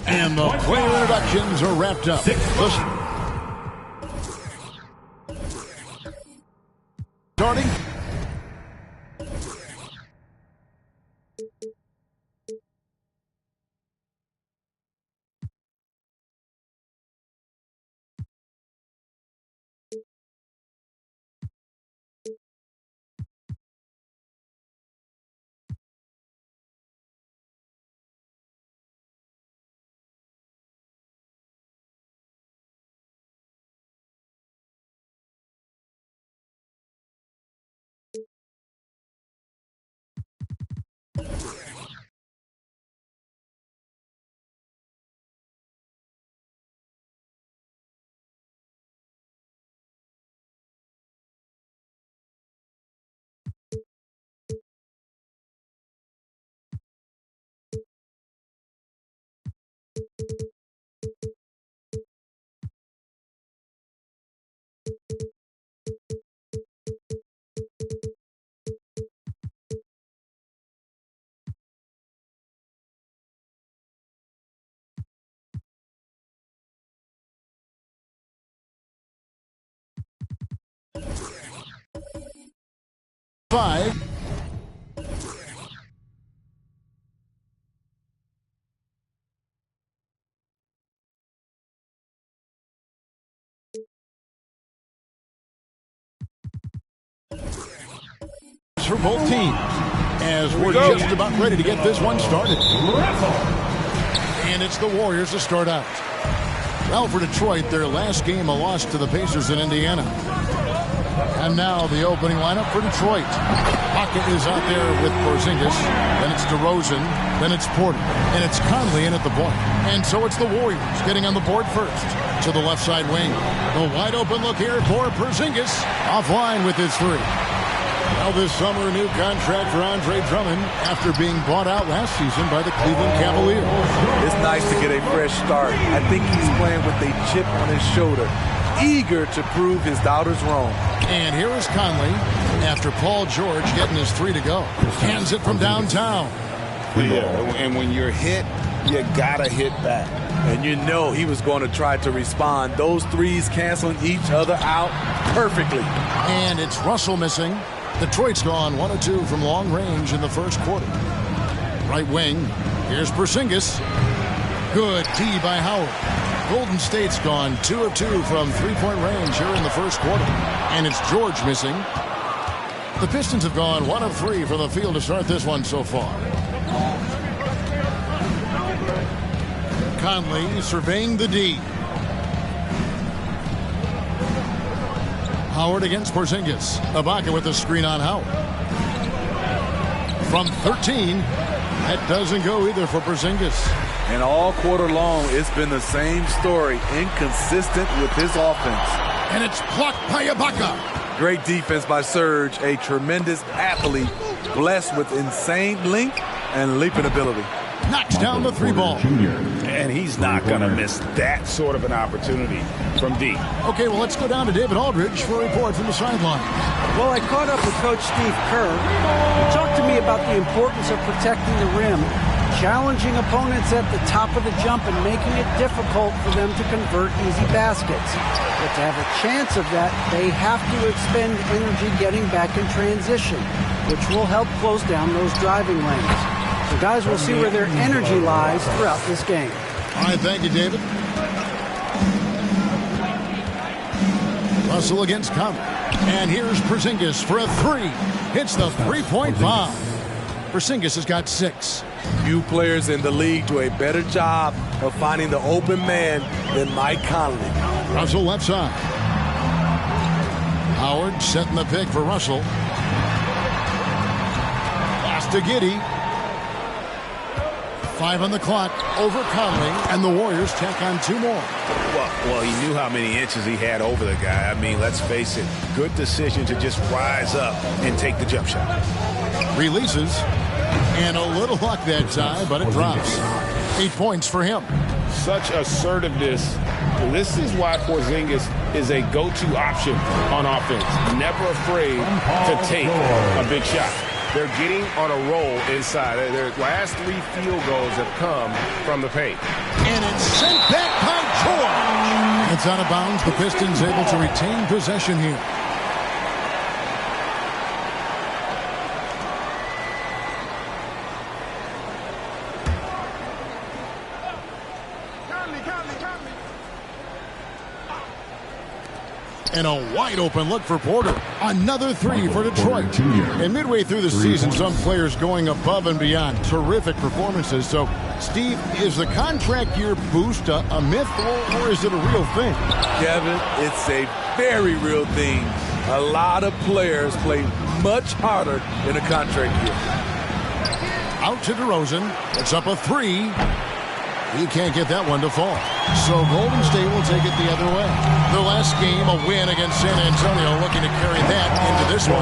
And the player introductions are wrapped up. Starting. Five. For both teams, as we're just about ready to get this one started. And it's the Warriors to start out. Well, for Detroit, their last game a loss to the Pacers in Indiana. And now the opening lineup for Detroit. Pocket is out there with Porzingis. Then it's DeRozan. Then it's Porter. And it's Conley in at the point. And so it's the Warriors getting on the board first. To the left side wing. The wide open look here for Porzingis. Offline with his three. Well, this summer, a new contract for Andre Drummond after being bought out last season by the Cleveland Cavaliers. It's nice to get a fresh start. I think he's playing with a chip on his shoulder, eager to prove his doubters wrong. And here is Conley after Paul George getting his three to go. Hands it from downtown. Yeah, and when you're hit, you gotta hit back. And you know he was going to try to respond. Those threes canceling each other out perfectly. And it's Russell missing. Detroit's gone 1 of 2 from long range in the first quarter. Right wing, here's Porzingis. Good D by Howard. Golden State's gone 2 of 2 from three-point range here in the first quarter. And it's George missing. The Pistons have gone 1 of 3 from the field to start this one so far. Conley surveying the D. Howard against Porzingis. Ibaka with the screen on Howard. From 13, that doesn't go either for Porzingis. And all quarter long, it's been the same story, inconsistent with his offense. And it's blocked by Ibaka. Great defense by Serge, a tremendous athlete, blessed with insane length and leaping ability. Knocks down the three ball. And he's not going to miss that sort of an opportunity from D. Okay, well, let's go down to David Aldridge for a report from the sideline. Well, I caught up with Coach Steve Kerr. He talked to me about the importance of protecting the rim, challenging opponents at the top of the jump, and making it difficult for them to convert easy baskets. But to have a chance of that, they have to expend energy getting back in transition, which will help close down those driving lanes. So guys will see where their energy lies throughout this game. All right, thank you, David. Russell against Conley. And here's Porzingis for a three. Hits the three-point bomb. Porzingis has got 6. Few players in the league do a better job of finding the open man than Mike Conley. Russell left side. Howard setting the pick for Russell. Pass to Giddey. 5 on the clock over Conley, and the Warriors tack on 2 more. Well, he knew how many inches he had over the guy. I mean, let's face it, good decision to just rise up and take the jump shot. Releases, and a little luck that time, but it drops. 8 points for him. Such assertiveness. This is why Porzingis is a go-to option on offense. Never afraid to take a big shot. They're getting on a roll inside. Their last 3 field goals have come from the paint. And it's sent back by George. It's out of bounds. The Pistons able to retain possession here. And a wide open look for Porter. Another 3 for Detroit. And midway through the season, some players going above and beyond. Terrific performances. So, Steve, is the contract year boost a myth or is it a real thing? Kevin, it's a very real thing. A lot of players play much harder in a contract year. Out to DeRozan. It's up a 3. He can't get that one to fall. So Golden State will take it the other way. Their last game, a win against San Antonio, looking to carry that into this one.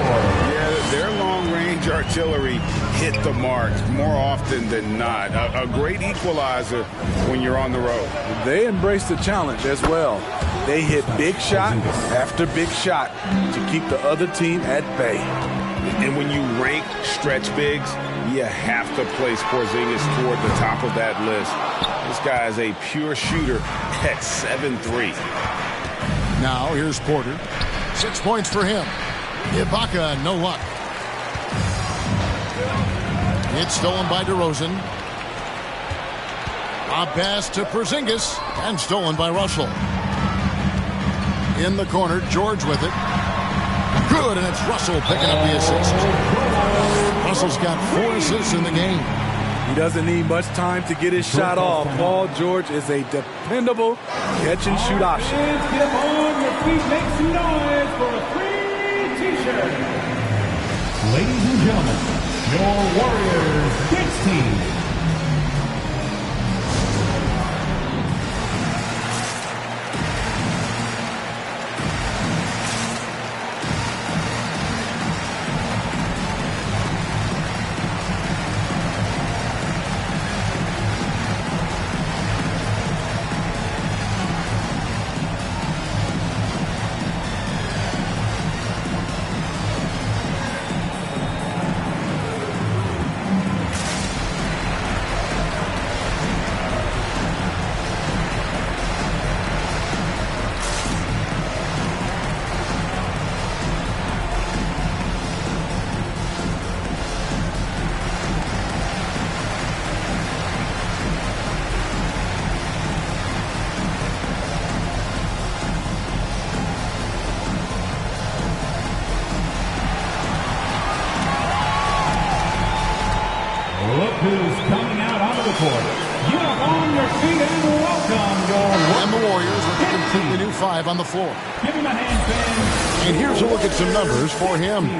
Yeah, their long-range artillery hit the mark more often than not. A great equalizer when you're on the road. They embrace the challenge as well. They hit big shot after big shot to keep the other team at bay. And when you rank stretch bigs, you have to place Porzingis toward the top of that list. This guy is a pure shooter at 7'3". Now here's Porter. 6 points for him. Ibaka, no luck. It's stolen by DeRozan. A pass to Porzingis and stolen by Russell. In the corner, George with it. Good, and it's Russell picking up the assist. Russell's got 4 assists in the game. He doesn't need much time to get his shot off. Paul George is a dependable catch-and-shoot option. Get up on your feet, make some noise for a free T-shirt. Ladies and gentlemen, your Warriors Knicks team. Look who's coming out onto the court. Get up on your feet and welcome your... And the Warriors with a completely new 5 on the floor. Give him a hand, fans. And here's a look at some numbers for him.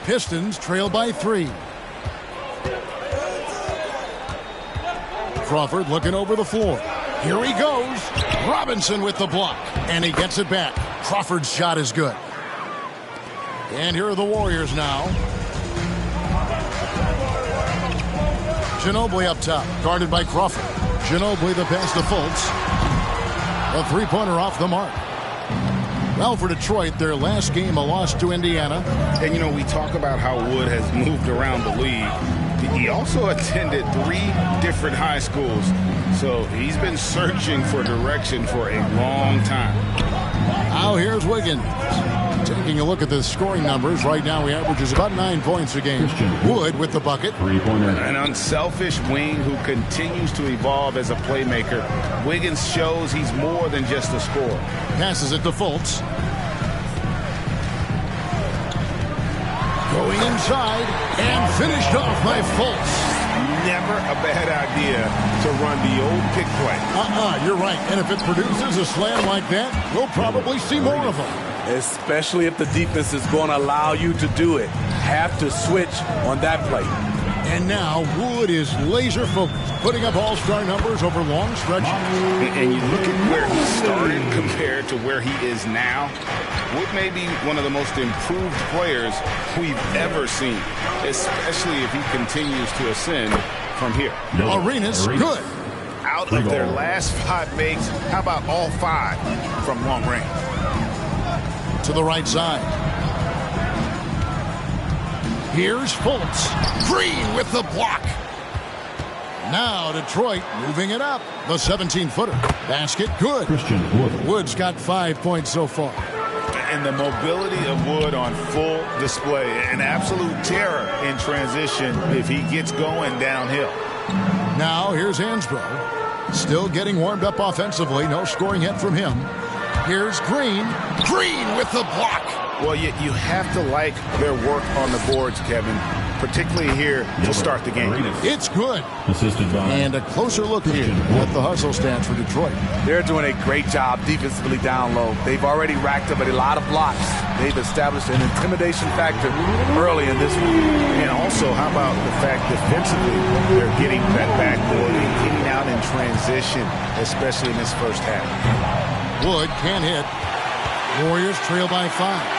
Pistons trail by 3. Crawford looking over the floor. Here he goes. Robinson with the block. And he gets it back. Crawford's shot is good. And here are the Warriors now. Ginobili up top, guarded by Crawford. Ginobili the pass to Fultz. A three-pointer off the mark. Well, for Detroit, their last game a loss to Indiana. And, you know, we talk about how Wood has moved around the league. He also attended 3 different high schools. So he's been searching for direction for a long time. Now here's Wiggins. Taking a look at the scoring numbers. Right now he averages about 9 points a game. Wood with the bucket. An unselfish wing who continues to evolve as a playmaker. Wiggins shows he's more than just a scorer. Passes it to Fultz. Going inside and finished off by Fultz. Never a bad idea to run the old pick play. You're right. And if it produces a slam like that, we'll probably see more of them. Especially if the defense is going to allow you to do it. Have to switch on that play. And now Wood is laser focused, putting up all-star numbers over long stretches. And you look at where he started compared to where he is now. Wood may be one of the most improved players we've ever seen, especially if he continues to ascend from here. Arenas good. Out of their last 5 makes, how about all 5 from long range? To the right side. Here's Fultz. Green with the block. Now Detroit moving it up. The 17-footer. Basket good. Wood's got 5 points so far. And the mobility of Wood on full display. An absolute terror in transition if he gets going downhill. Now here's Hansbrough. Still getting warmed up offensively. No scoring yet from him. Here's Green. Green with the block. Well, you have to like their work on the boards, Kevin, particularly here to start the game. It's good. Assisted by... And a closer look here at the hustle stats for Detroit. They're doing a great job defensively down low. They've already racked up a lot of blocks. They've established an intimidation factor early in this one. And also, how about the fact defensively, they're getting that backboard and getting out in transition, especially in this first half. Wood can't hit. Warriors trail by 5.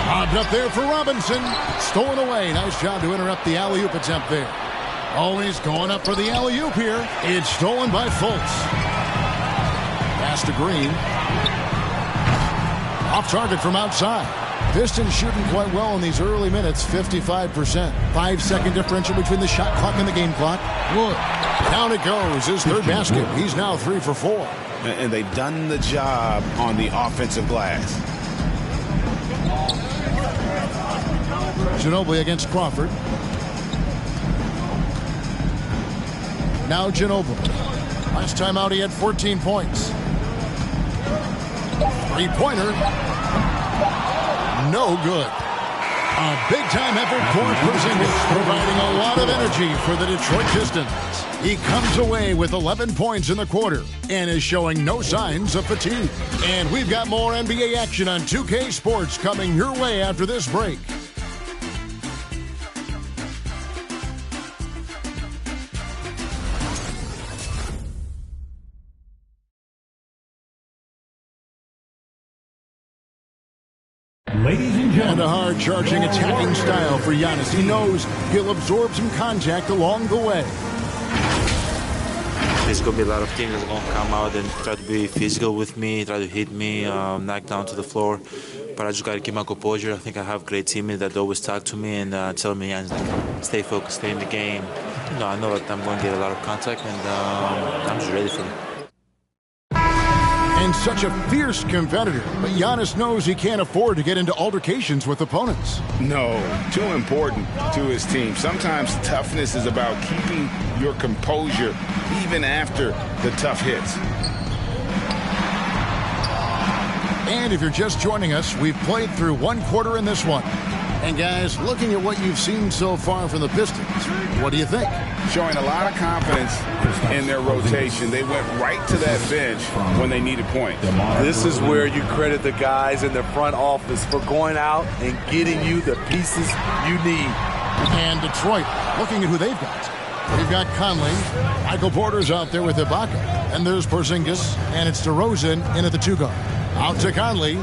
Lobbed up there for Robinson. Stolen away. Nice job to interrupt the alley-oop attempt there. Always going up for the alley-oop here. It's stolen by Fultz. Pass to Green. Off target from outside. Pistons shooting quite well in these early minutes, 55%. 5-second differential between the shot clock and the game clock. Wood. Down it goes. His third basket. He's now 3 for 4. And they've done the job on the offensive glass. Ginobili against Crawford. Now Ginobili. Last time out he had 14 points. Three-pointer. No good. A big-time effort for Porzingis, providing a lot of energy for the Detroit Pistons. He comes away with 11 points in the quarter and is showing no signs of fatigue. And we've got more NBA action on 2K Sports coming your way after this break. Ladies and gentlemen. And a hard-charging attacking style for Giannis. He knows he'll absorb some contact along the way. There's going to be a lot of teams that are going to come out and try to be physical with me, try to hit me, knock down to the floor. But I just got to keep my composure. I think I have great teammates that always talk to me and tell me, stay focused, stay in the game. You know, I know that I'm going to get a lot of contact, and I'm just ready for it. And such a fierce competitor, but Giannis knows he can't afford to get into altercations with opponents. No, too important to his team. Sometimes toughness is about keeping your composure even after the tough hits. And if you're just joining us, we've played through one quarter in this one. And guys, looking at what you've seen so far from the Pistons, what do you think? Showing a lot of confidence in their rotation. They went right to that bench when they needed points. This is where you credit the guys in the front office for going out and getting you the pieces you need. And Detroit, looking at who they've got. We've got Conley. Michael Porter's out there with Ibaka. And there's Porzingis. And it's DeRozan in at the 2 guard. Out to Conley.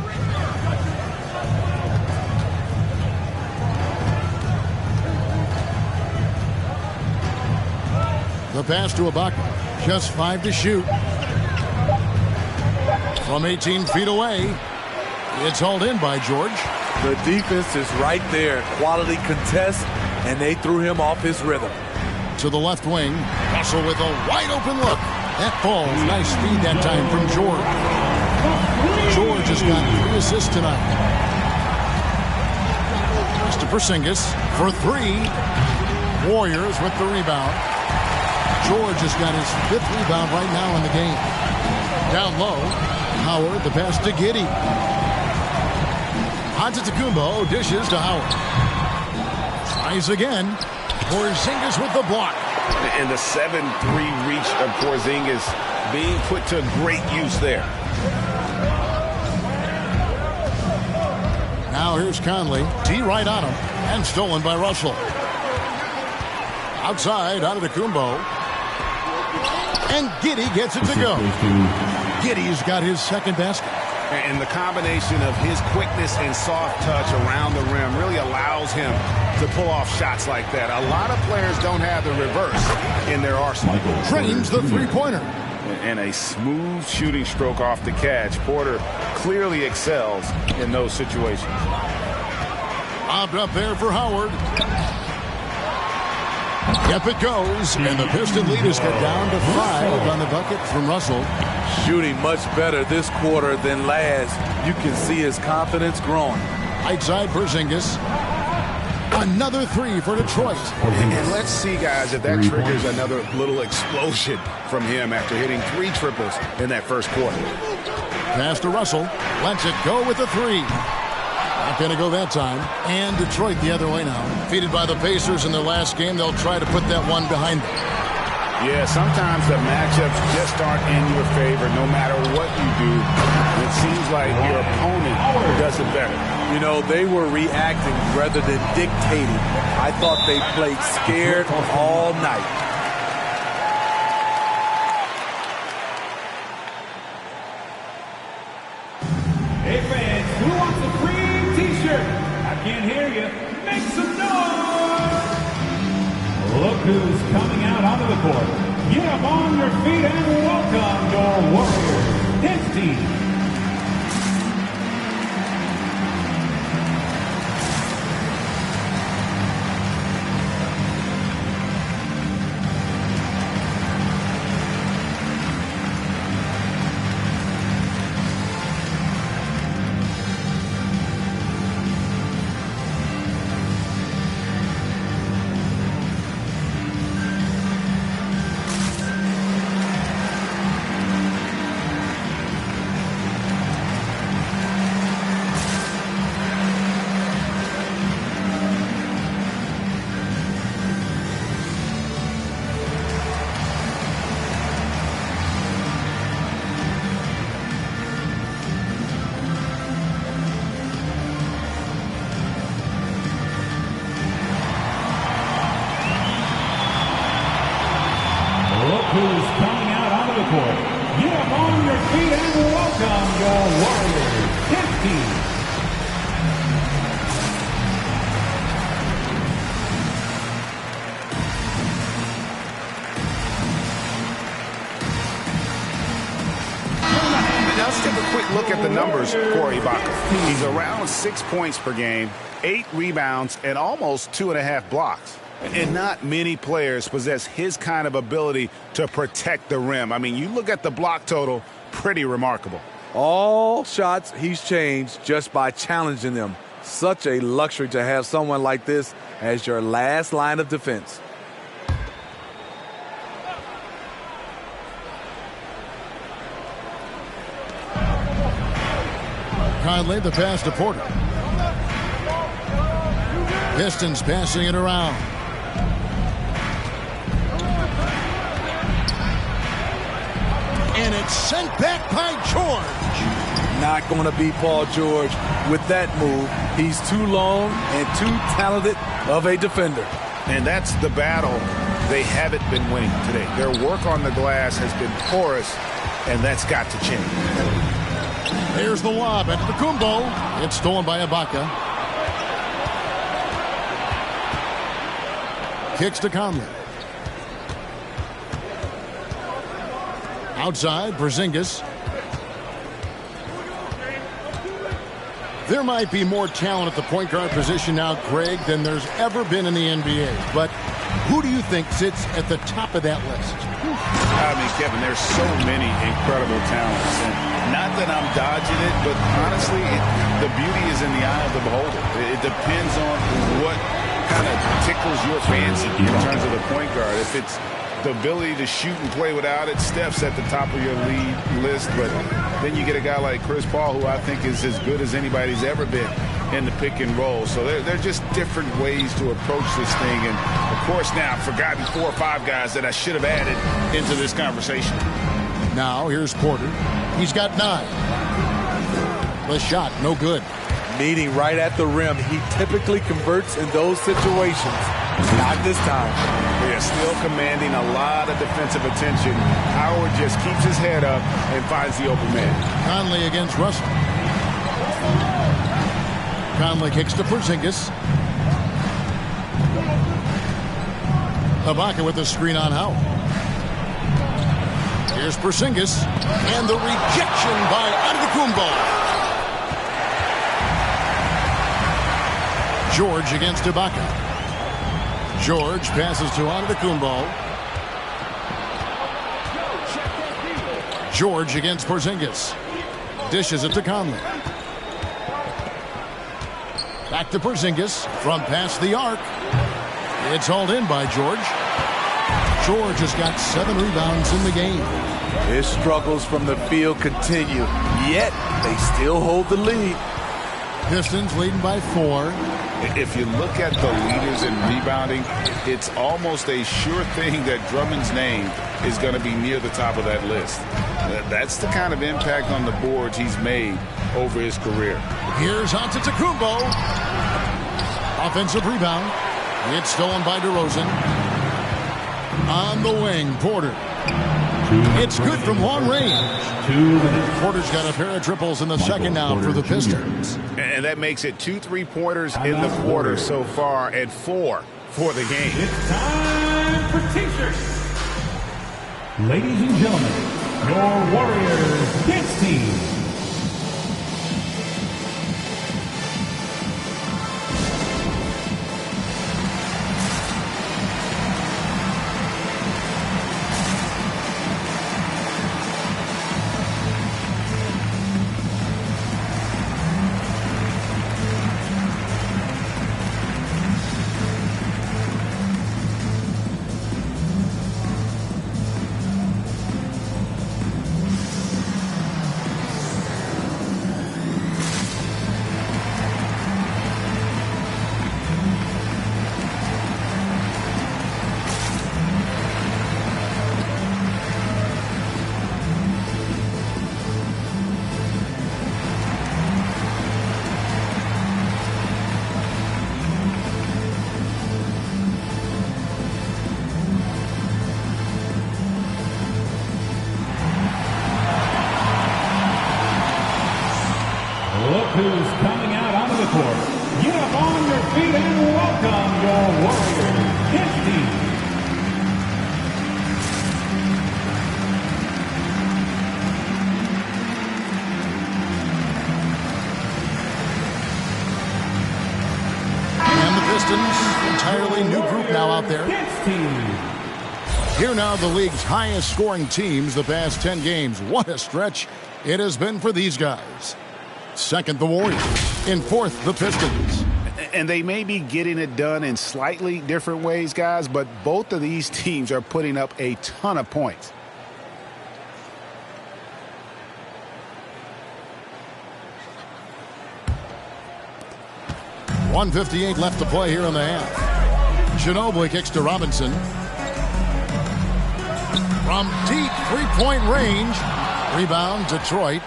The pass to Ibaka. Just 5 to shoot. From 18 feet away. It's hauled in by George. The defense is right there. Quality contest, and they threw him off his rhythm. To the left wing. Russell with a wide open look. That falls. Nice speed that time from George. George has got 3 assists tonight. Mr. Porzingis for 3. Warriors with the rebound. George has got his 5th rebound right now in the game. Down low, Howard, the pass to Giddey. Antetokounmpo dishes to Howard. Tries again. Porzingis with the block. And the 7-3 reach of Porzingis being put to great use there. Now here's Conley. T right on him. And stolen by Russell. Outside, Antetokounmpo. And Giddey gets it to go. Giddey's got his 2nd basket. And the combination of his quickness and soft touch around the rim really allows him to pull off shots like that. A lot of players don't have the reverse in their arsenal. Drains the 3-pointer. And a smooth shooting stroke off the catch. Porter clearly excels in those situations. Lobbed up there for Howard. Yep, it goes. And the Piston lead is cut down to 5 on the bucket from Russell. Shooting much better this quarter than last. You can see his confidence growing. Right side, Porzingis. Another 3 for Detroit. And let's see, guys, if that triggers another little explosion from him after hitting 3 triples in that first quarter. Pass to Russell. Lets it go with the 3. Not going to go that time. And Detroit the other way now. Defeated by the Pacers in their last game, they'll try to put that one behind them. Yeah, sometimes the matchups just aren't in your favor no matter what you do. It seems like your opponent does it better. You know, they were reacting rather than dictating. I thought they played scared all night. Hey fans, who wants a free t-shirt? I can't hear you. Make some noise! Look who's coming out onto the court. Get up on your feet and welcome your Warriors, his team. look at the numbers for Ibaka. He's around 6 points per game, 8 rebounds, and almost 2.5 blocks. And not many players possess his kind of ability to protect the rim. I mean, you look at the block total, pretty remarkable. All shots he's changed just by challenging them. Such a luxury to have someone like this as your last line of defense. Conley, the pass to Porter. Pistons passing it around. And it's sent back by George. Not going to be Paul George with that move. He's too long and too talented of a defender. And that's the battle they haven't been winning today. Their work on the glass has been porous, and that's got to change. Here's the lob into the Kumbo. It's stolen by Ibaka. Kicks to Conley. Outside, Porzingis. There might be more talent at the point guard position now, Greg, than there's ever been in the NBA. But who do you think sits at the top of that list? I mean, Kevin, there's so many incredible talents. And not that I'm dodging it, but honestly, the beauty is in the eye of the beholder. It depends on what kind of tickles your fancy in terms of the point guard. If it's the ability to shoot and play without it, Steph's at the top of your lead list. But then you get a guy like Chris Paul, who I think is as good as anybody's ever been in the pick and roll. So they're just different ways to approach this thing. And, of course, now I've forgotten 4 or 5 guys that I should have added into this conversation. Now here's Porter. He's got 9. The shot, no good. Meeting right at the rim. He typically converts in those situations. Not this time. They're still commanding a lot of defensive attention. Howard just keeps his head up and finds the open man. Conley against Russell. Conley kicks to Porzingis. Ibaka with the screen on Howard. Here's Porzingis. And the rejection by Antetokounmpo. George against Ibaka. George passes to Antetokounmpo. George against Porzingis. Dishes it to Conley. Back to Porzingis from past the arc. It's hauled in by George. George has got 7 rebounds in the game. His struggles from the field continue, yet they still hold the lead. Pistons leading by 4. If you look at the leaders in rebounding, it's almost a sure thing that Drummond's name is going to be near the top of that list. That's the kind of impact on the boards he's made over his career. Here's Antetokounmpo. Offensive rebound. It's stolen by DeRozan. On the wing, Porter. It's good from long range. Porter's got a pair of triples in the second now for the Pistons. And that makes it 2 3-pointers in the quarter so far and 4 for the game. It's time for T-shirts. Ladies and gentlemen, your Warriors dance team. Look who's coming out onto the court. Get up on your feet and welcome your Warriors dance team. Pistons, entirely new group now out there. Here now the league's highest scoring teams the past 10 games. What a stretch it has been for these guys. Second, the Warriors. In fourth, the Pistons. And they may be getting it done in slightly different ways, guys, but both of these teams are putting up a ton of points. .158 left to play here in the half. Ginobili kicks to Robinson. From deep three-point range. Rebound, Detroit.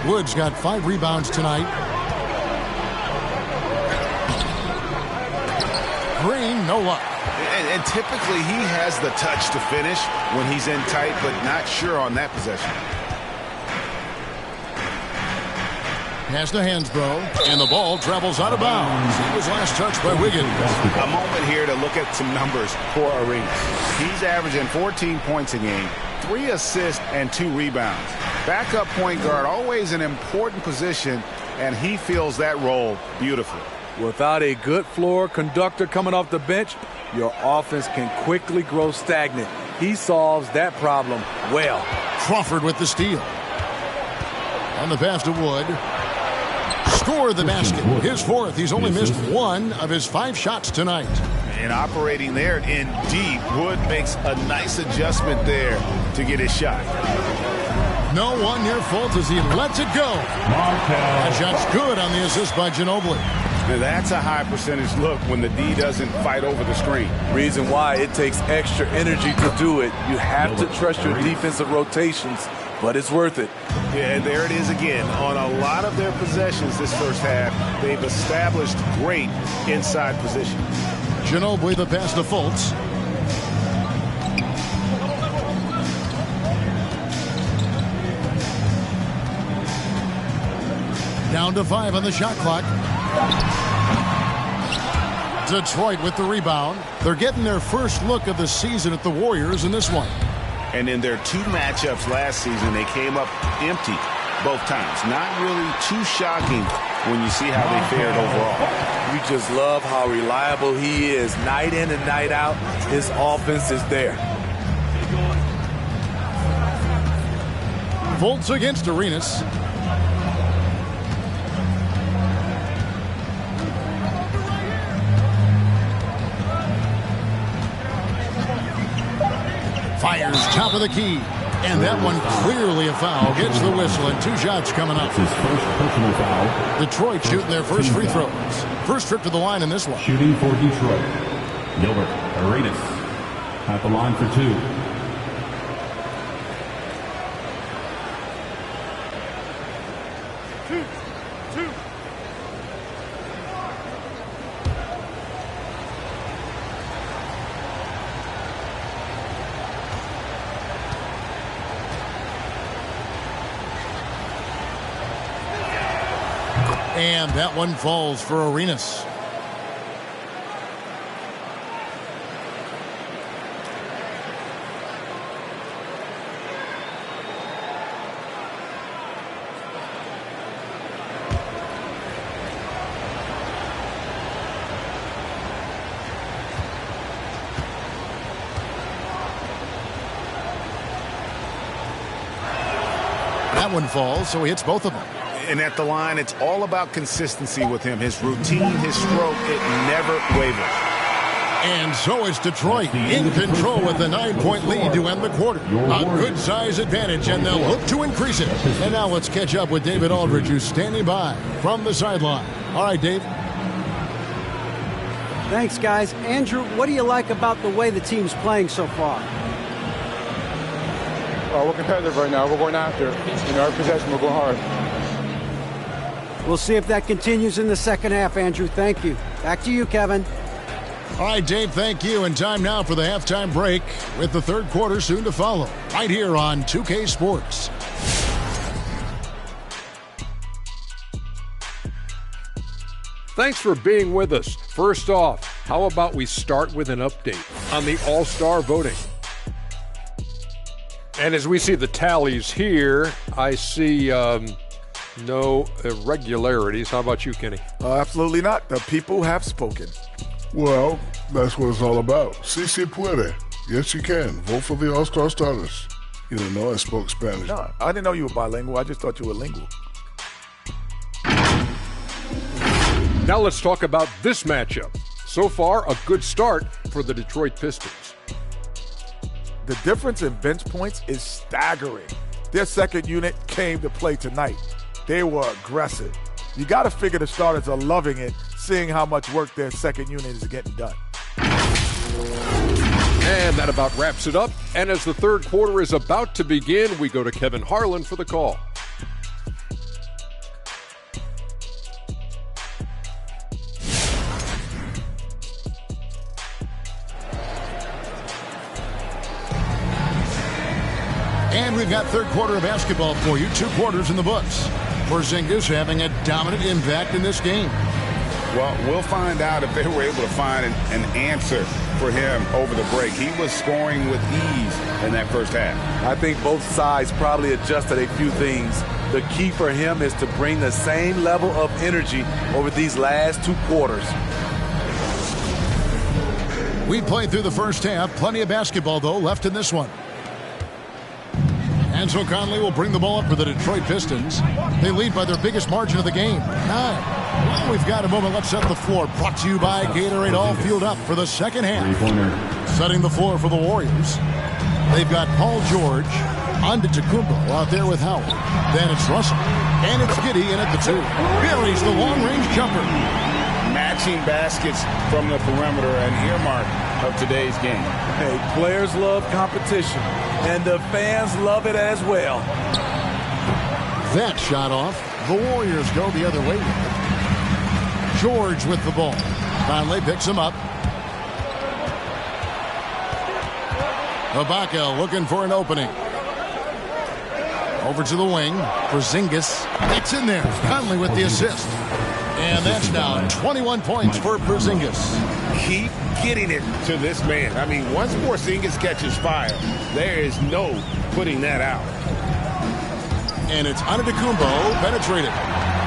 Woods got 5 rebounds tonight. Green, no luck. And typically he has the touch to finish when he's in tight, but not sure on that possession. Pass to Hansbrough, and the ball travels out of bounds. He was last touched by Wiggins. A moment here to look at some numbers for Arenas. He's averaging 14 points a game, 3 assists, and 2 rebounds. Backup point guard, always an important position, and he fills that role beautifully. Without a good floor conductor coming off the bench, your offense can quickly grow stagnant. He solves that problem well. Crawford with the steal. On the pass to Wood. Score the basket. His fourth. He's only missed 1 of his 5 shots tonight. And operating there in deep, Wood makes a nice adjustment there to get his shot. No one near fault as he lets it go. That shot's good on the assist by Ginobili. Now that's a high percentage look when the D doesn't fight over the screen. Reason why it takes extra energy to do it. You have to trust your defensive rotations, but it's worth it. Yeah, and there it is again. On a lot of their possessions this first half, they've established great inside position. Ginobili the pass to Fultz. Down to 5 on the shot clock. Detroit with the rebound. They're getting their first look of the season at the Warriors in this one. And in their 2 matchups last season, they came up empty both times. Not really too shocking when you see how they fared overall. You just love how reliable he is. Night in and night out, his offense is there. Fultz against Arenas. Fires top of the key. And that one clearly a foul. Gets the whistle and 2 shots coming up. His first personal foul. Detroit shooting their first free throws. First trip to the line in this one. Shooting for Detroit. Gilbert Arenas at the line for 2. And that one falls for Arenas. That one falls, so he hits both of them. And at the line, it's all about consistency with him. His routine, his stroke, it never wavers. And so is Detroit in control with a 9-point lead to end the quarter. A good size advantage, and they'll look to increase it. And now let's catch up with David Aldridge, who's standing by from the sideline. All right, Dave. Thanks, guys. Andrew, what do you like about the way the team's playing so far? We're competitive right now. We're going after it. In our possession, we're going hard. We'll see if that continues in the second half, Andrew. Thank you. Back to you, Kevin. All right, Dave, thank you. And time now for the halftime break with the third quarter soon to follow. Right here on 2K Sports. Thanks for being with us. First off, how about we start with an update on the All-Star voting? And as we see the tallies here, I see no irregularities. How about you, Kenny? Absolutely not. The people have spoken. Well, that's what it's all about. Si se puede. Yes, you can. Vote for the All-Star starters. You didn't know I spoke Spanish. No, I didn't know you were bilingual. I just thought you were lingual. Now let's talk about this matchup. So far, a good start for the Detroit Pistons. The difference in bench points is staggering. Their second unit came to play tonight. They were aggressive. You got to figure the starters are loving it, seeing how much work their second unit is getting done. And that about wraps it up. And as the third quarter is about to begin, we go to Kevin Harlan for the call. And we've got third quarter of basketball for you. 2 quarters in the books. Porzingis having a dominant impact in this game. Well, we'll find out if they were able to find an answer for him over the break. He was scoring with ease in that first half. I think both sides probably adjusted a few things. The key for him is to bring the same level of energy over these last 2 quarters. We played through the first half. Plenty of basketball, though, left in this one. And so Conley will bring the ball up for the Detroit Pistons. They lead by their biggest margin of the game, 9. Well, we've got a moment. Let's set the floor. Brought to you by Gatorade. All fueled up for the second half. Setting the floor for the Warriors. They've got Paul George, Antetokounmpo out there with Howard. Then it's Russell. And it's Giddey in at the 2. Buries the long-range jumper. Matching baskets from the perimeter, an earmark of today's game. Hey, players love competition, and the fans love it as well. That shot off. The Warriors go the other way. George with the ball. Conley picks him up. Ibaka looking for an opening. Over to the wing. Porzingis. It's in there. Conley with the assist. And that's now 21 points for Porzingis. Keep getting it to this man. I mean, once Porzingis catches fire, there is no putting that out. And it's Antetokounmpo penetrated.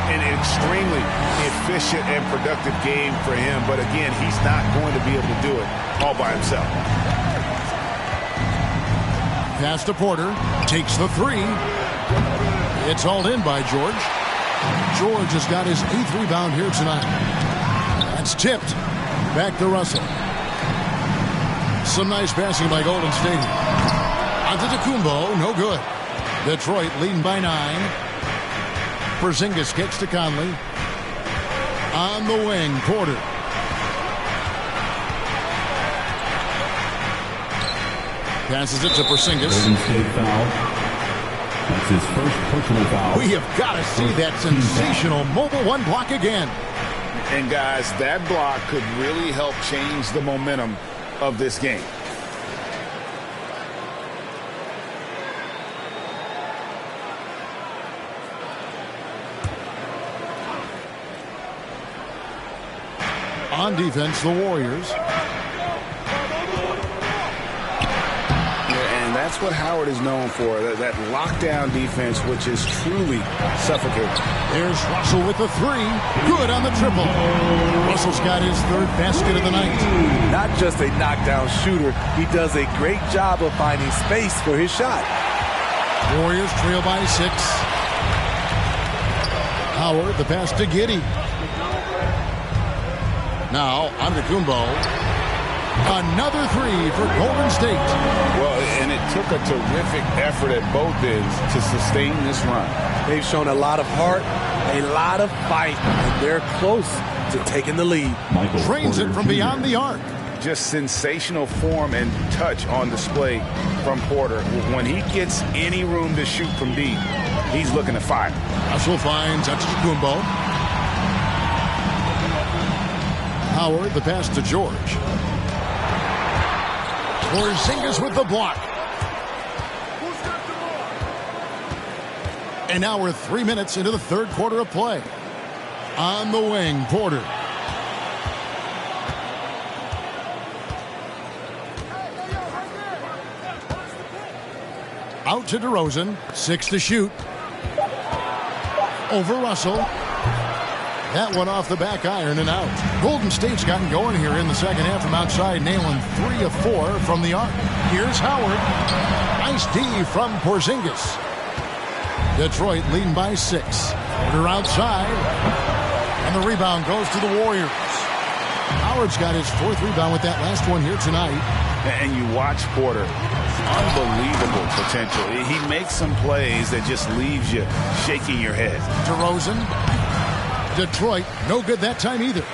An extremely efficient and productive game for him. But again, he's not going to be able to do it all by himself. Pass to Porter. Takes the 3. It's hauled in by George. George has got his 8th rebound here tonight. That's tipped. Back to Russell. Some nice passing by Golden State. Antetokounmpo, no good. Detroit leading by 9. Porzingis kicks to Conley. On the wing, Porter. Passes it to Porzingis. Golden State foul. That's his first personal foul. We have got to see that sensational mobile 1 block again. And guys, that block could really help change the momentum of this game. On defense, the Warriors. And that's what Howard is known for, that lockdown defense, which is truly suffocating. There's Russell with the 3. Good on the triple. Russell's got his 3rd basket of the night. Not just a knockdown shooter, he does a great job of finding space for his shot. Warriors trail by 6. Howard, the pass to Giddey. Now, Antetokounmpo. Another 3 for Golden State. Well, and it took a terrific effort at both ends to sustain this run. They've shown a lot of heart, a lot of fight, and they're close to taking the lead. Trains it from beyond the arc. Just sensational form and touch on display from Porter. When he gets any room to shoot from deep, he's looking to fire. Russell finds Antetokounmpo. Howard, the pass to George. Porzingis with the block. And now we're 3 minutes into the third quarter of play. On the wing, Porter. Out to DeRozan. 6 to shoot. Over Russell. That one off the back iron and out. Golden State's gotten going here in the second half from outside, nailing 3 of 4 from the arc. Here's Howard. Nice D from Porzingis. Detroit leading by 6. Porter outside. And the rebound goes to the Warriors. Howard's got his 4th rebound with that last one here tonight. And you watch Porter. Unbelievable potential. He makes some plays that just leaves you shaking your head. DeRozan. Detroit, no good that time either.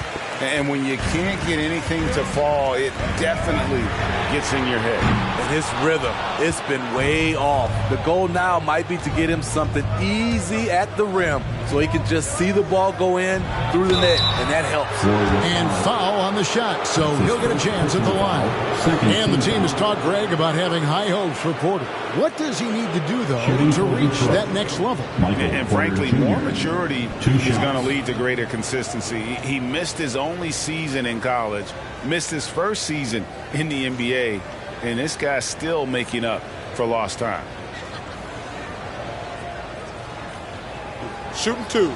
And when you can't get anything to fall, it definitely gets in your head. And his rhythm, it's been way off. The goal now might be to get him something easy at the rim so he can just see the ball go in through the net, and that helps. And foul on the shot, so he'll get a chance at the line. And the team has talked Greg about having high hopes for Porter. What does he need to do, though, to reach that next level? And frankly, more maturity is going to lead to greater consistency. He missed his only season in college, missed his first season in the NBA, and this guy's still making up for lost time. Shooting 2.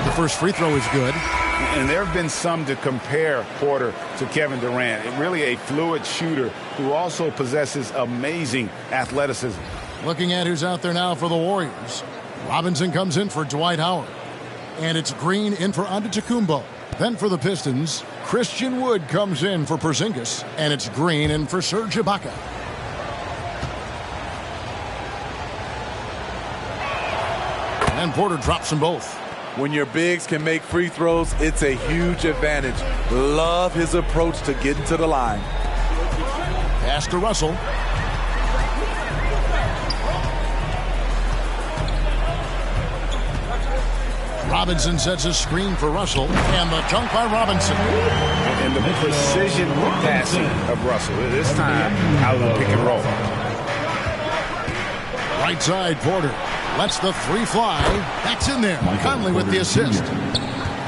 The first free throw is good. And there have been some to compare Porter to Kevin Durant. Really a fluid shooter who also possesses amazing athleticism. Looking at who's out there now for the Warriors. Robinson comes in for Dwight Howard. And it's Green in for Antetokounmpo. Then for the Pistons, Christian Wood comes in for Porzingis. And it's Green in for Serge Ibaka. And Porter drops them both. When your bigs can make free throws, it's a huge advantage. Love his approach to getting to the line. Pass to Russell. Robinson sets a screen for Russell, and the dunk by Robinson. And the precision passing of Russell, this time out of the pick and roll. Right side, Porter lets the 3 fly. That's in there. Conley with the assist.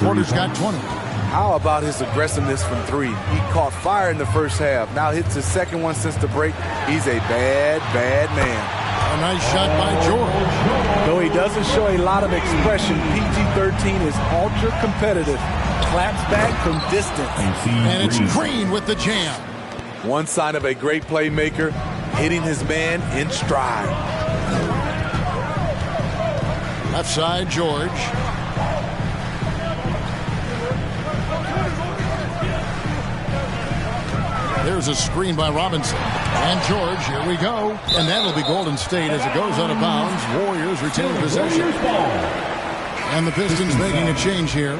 Porter's got 20. How about his aggressiveness from 3? He caught fire in the first half. Now hits his second one since the break. He's a bad, bad man. A nice shot by George. Though he doesn't show a lot of expression, PG-13 is ultra-competitive. Claps back from distance. And it's Green with the jam. One sign of a great playmaker, hitting his man in stride. Left side, George. There's a screen by Robinson. And George, here we go. And that'll be Golden State as it goes out of bounds. Warriors retain possession. And the Pistons making a change here.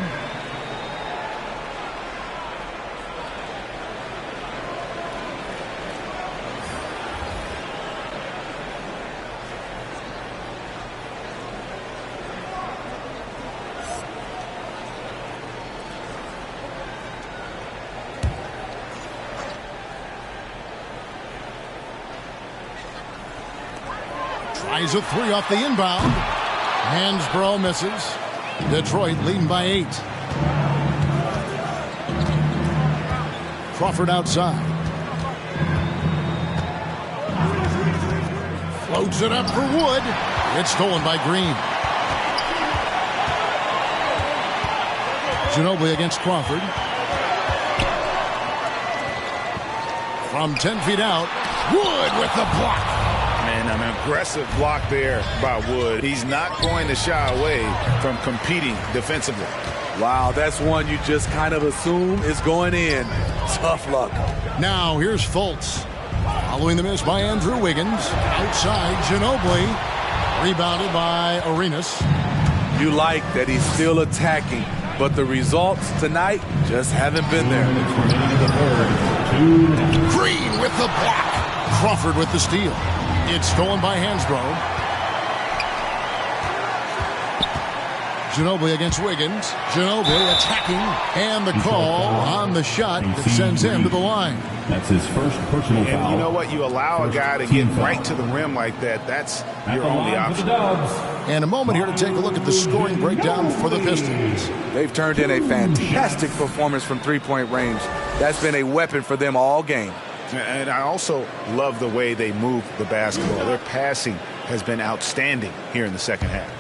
Tries a 3 off the inbound. Hansbrough misses. Detroit leading by 8. Crawford outside. Floats it up for Wood. It's stolen by Green. Ginobili against Crawford. From 10 feet out, Wood with the block. And an aggressive block there by Wood. He's not going to shy away from competing defensively. Wow, that's one you just kind of assume is going in. Tough luck. Now here's Fultz. Following the miss by Andrew Wiggins. Outside, Ginobili. Rebounded by Arenas. You like that he's still attacking, but the results tonight just haven't been there. Green with the block. Crawford with the steal. It's stolen by Hansbrough. Ginobili against Wiggins. Ginobili attacking. And the call on the shot that sends him to the line. That's his first personal foul. And you know what? You allow a guy to get right to the rim like that. That's your only option. And a moment here to take a look at the scoring breakdown for the Pistons. They've turned in a fantastic performance from three-point range. That's been a weapon for them all game. And I also love the way they move the basketball. Their passing has been outstanding here in the second half.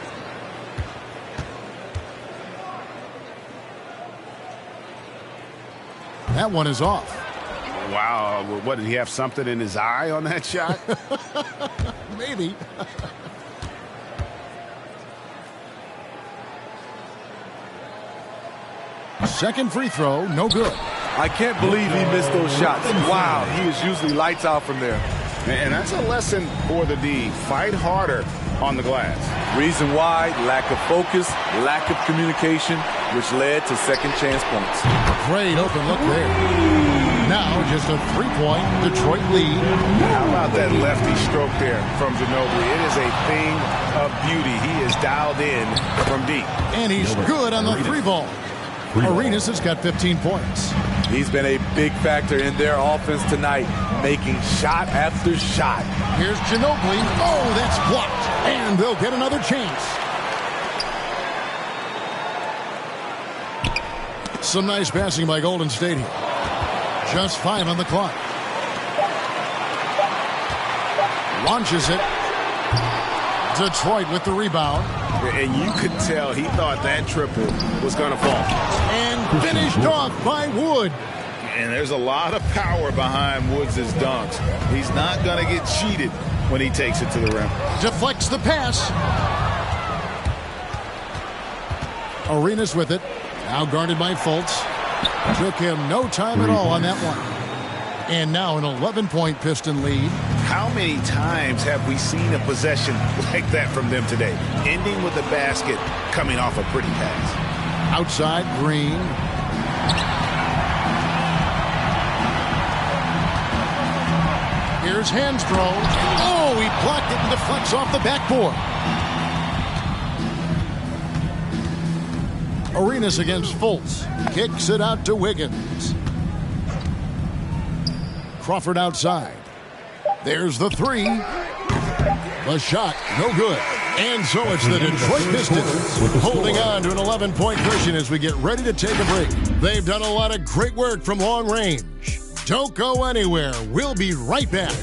That one is off. Wow, what, did he have something in his eye on that shot? Maybe. Second free throw, no good. I can't believe he missed those shots. Wow, he is usually lights out from there. And that's a lesson for the D. Fight harder on the glass. Reason why, lack of focus, lack of communication, which led to second chance points. Great open look there. Now just a 3-point Detroit lead. How about that lefty stroke there from Ginobili? It is a thing of beauty. He is dialed in from deep. And he's good on the 3-ball. Arenas has got 15 points. He's been a big factor in their offense tonight, making shot after shot. Here's Ginobili. Oh, that's blocked. And they'll get another chance. Some nice passing by Golden State here. Just 5 on the clock. Launches it. Detroit with the rebound. And you could tell he thought that triple was going to fall. And finished off by Wood. And there's a lot of power behind Woods' dunks. He's not going to get cheated when he takes it to the rim. Deflects the pass. Arenas with it. Now guarded by Fultz. Took him no time at all on that one. And now an 11-point Piston lead. How many times have we seen a possession like that from them today? Ending with the basket, coming off a pretty pass. Outside, Green. Here's Hansbrough. Oh, he blocked it and deflects off the backboard. Arenas against Fultz. Kicks it out to Wiggins. Crawford outside. There's the 3. The shot, no good. And so it's the Detroit Pistons holding on to an 11-point cushion as we get ready to take a break. They've done a lot of great work from long range. Don't go anywhere. We'll be right back.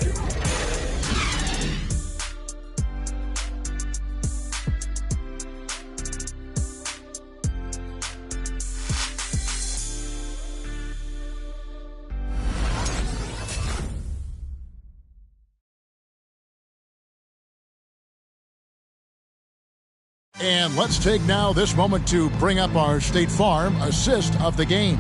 And let's take now this moment to bring up our State Farm assist of the game.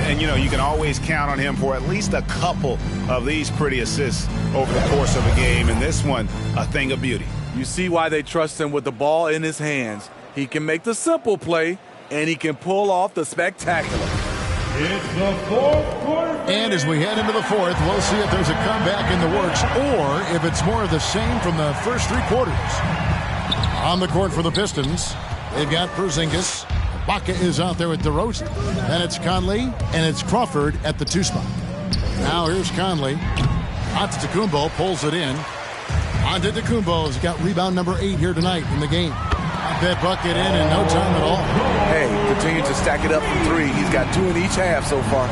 And, you know, you can always count on him for at least a couple of these pretty assists over the course of a game. And this one, a thing of beauty. You see why they trust him with the ball in his hands. He can make the simple play, and he can pull off the spectacular. It's the fourth quarter. And as we head into the fourth, we'll see if there's a comeback in the works or if it's more of the same from the first 3 quarters. On the court for the Pistons, they've got Porzingis. Baca is out there with DeRozan. Then it's Conley, and it's Crawford at the 2 spot. Now here's Conley. Antetokounmpo pulls it in. Antetokounmpo has got rebound number 8 here tonight in the game. Got that bucket in no time at all. Hey, continue to stack it up from 3. He's got 2 in each half so far.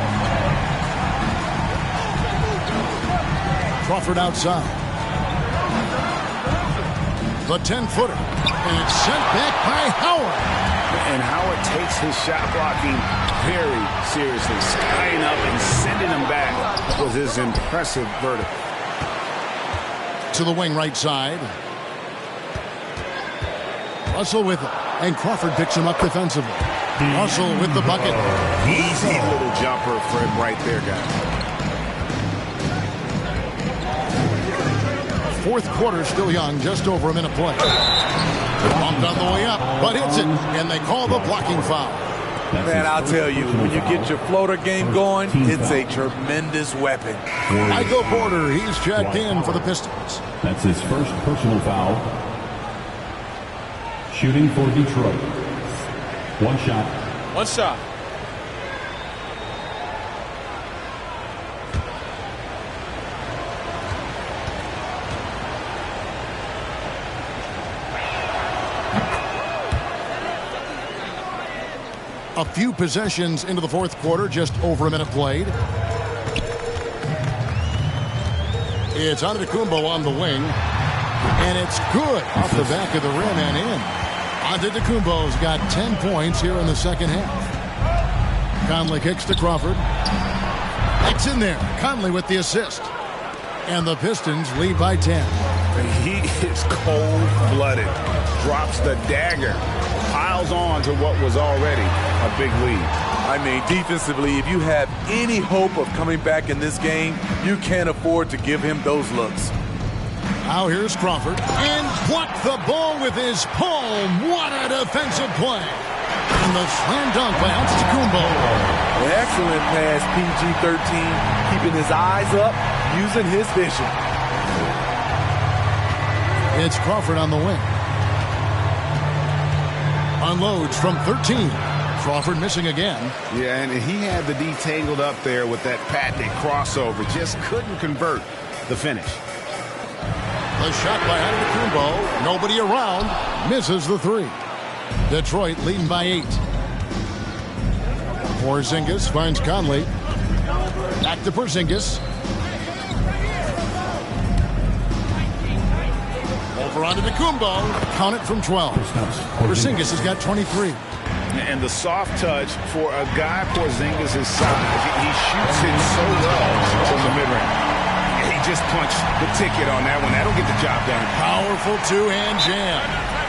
Crawford outside. The 10-footer. And it's sent back by Howard. And Howard takes his shot blocking very seriously. Skying up and sending him back was his impressive verdict. To the wing right side. Russell with it. And Crawford picks him up defensively. Russell with the bucket. Easy little jumper for him right there, guys. Fourth quarter still young, just over a minute play. Bumped on the way up, but hits it, and they call the blocking foul. Man, I'll tell you, when you get your floater game going, it's a tremendous weapon. Michael Porter, he's checked in for the Pistons. That's his first personal foul. Shooting for Detroit. One shot. One shot. A few possessions into the fourth quarter, just over a minute played. It's Antetokounmpo on the wing. And it's good off the back of the rim and in. Antetokounmpo's got 10 points here in the second half. Conley kicks to Crawford. It's in there. Conley with the assist. And the Pistons lead by 10. He is cold-blooded. Drops the dagger. Piles on to what was already a big lead. I mean, defensively, if you have any hope of coming back in this game, you can't afford to give him those looks. Now here's Crawford. And blocked the ball with his palm. What a defensive play. And the slam dunk by Antetokounmpo. Excellent pass, PG-13. Keeping his eyes up, using his vision. It's Crawford on the wing. Unloads from 13. Crawford missing again. Yeah, and he had the D tangled up there with that patented crossover. Just couldn't convert the finish. The shot by Antetokounmpo. Nobody around. Misses the three. Detroit leading by 8. Porzingis finds Conley. Back to Porzingis. Over onto Antetokounmpo. Count it from 12. Porzingis has got 23. And the soft touch for a guy Porzingis' size. He shoots it so well from the mid-range. He just punched the ticket on that one. That'll get the job done. Powerful two-hand jam.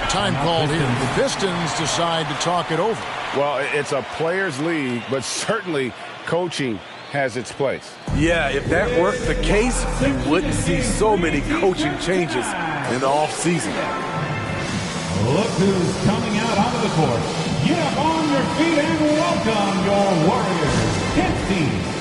Time called here. The Pistons decide to talk it over. Well, it's a players' league, but certainly coaching has its place. Yeah, if that weren't the case, you wouldn't see so many coaching changes in the offseason. Look who's coming out onto the court. Get up on your feet and welcome your Warriors. 15.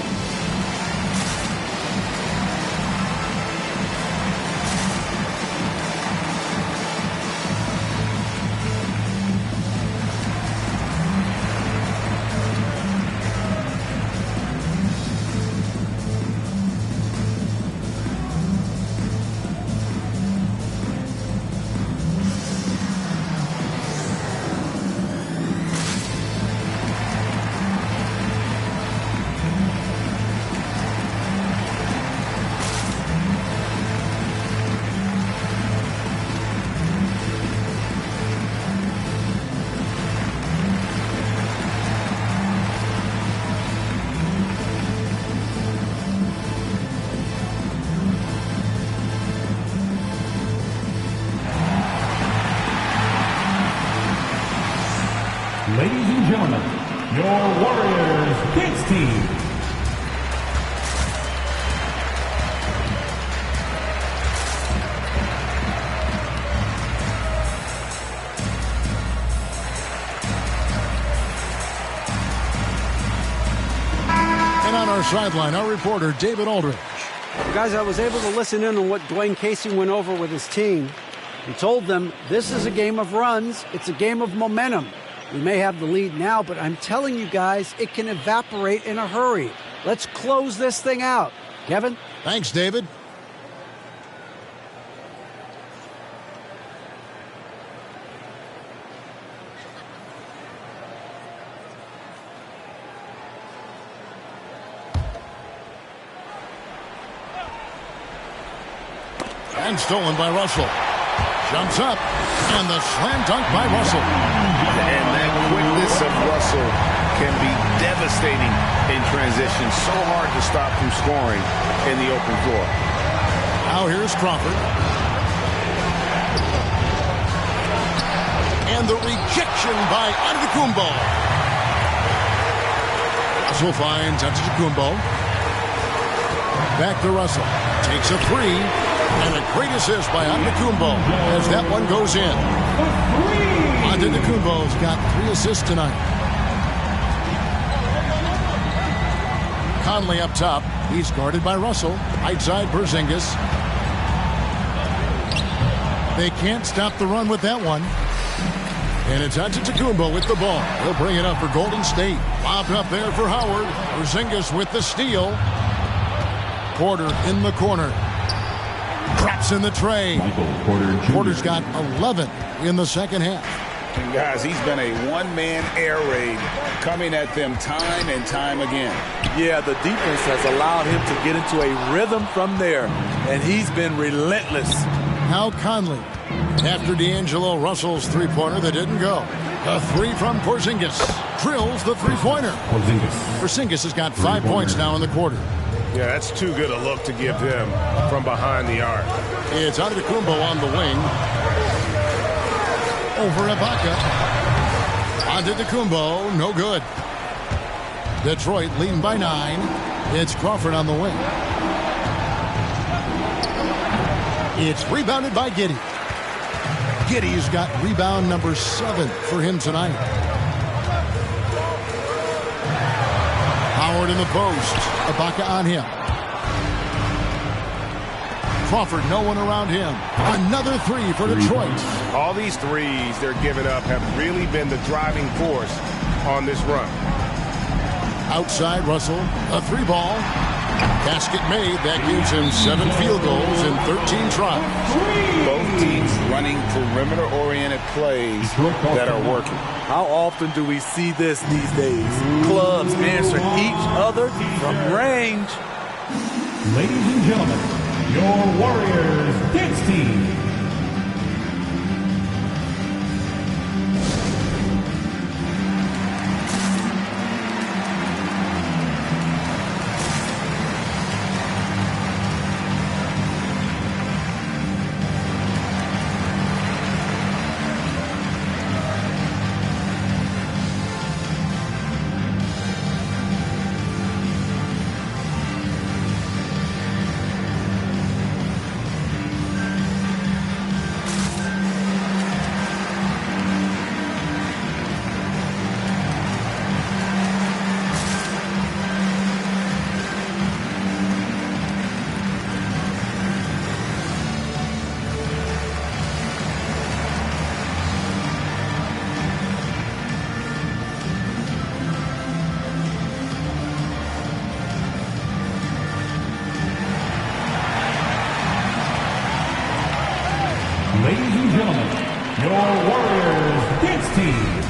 Ladies and gentlemen, your Warriors kids team. And on our sideline, our reporter, David Aldridge. Guys, I was able to listen in on what Dwayne Casey went over with his team. He told them this is a game of runs. It's a game of momentum. We may have the lead now, but I'm telling you guys, it can evaporate in a hurry. Let's close this thing out. Kevin? Thanks, David. And stolen by Russell. Jumps up, and the slam dunk by Russell. And that quickness of Russell can be devastating in transition. So hard to stop from scoring in the open floor. Now here's Crawford. And the rejection by Antetokounmpo. Russell finds Antetokounmpo. Back to Russell. Takes a three. And a great assist by Antetokounmpo as that one goes in. Antetokounmpo's got 3 assists tonight. Conley up top. He's guarded by Russell. Right side, Porzingis. They can't stop the run with that one. And it's Antetokounmpo with the ball. He'll bring it up for Golden State. Lobbed up there for Howard. Porzingis with the steal. Porter in the corner. Drops in the tray. Porter's got 11 in the second half. And guys, he's been a one-man air raid coming at them time and time again. Yeah, the defense has allowed him to get into a rhythm from there, and he's been relentless. Now Conley, after D'Angelo Russell's three-pointer that didn't go. A three from Porzingis. Drills the three-pointer. Porzingis has got 5 points now in the quarter. Yeah, that's too good a look to give him from behind the arc. It's Antetokounmpo on the wing. Over Ibaka. Antetokounmpo, no good. Detroit leading by 9. It's Crawford on the wing. It's rebounded by Giddey. Giddey's got rebound number 7 for him tonight. Howard in the post. Ibaka on him. Crawford, no one around him. Another three for Detroit. All these threes they're giving up have really been the driving force on this run. Outside Russell, a three ball. Basket made. That gives him 7 field goals in 13 tries. Both teams running perimeter-oriented plays that are working. How often do we see this these days? Clubs answering each other from range. Ladies and gentlemen, your Warriors dance team. Ladies and gentlemen, your Warriors dance team.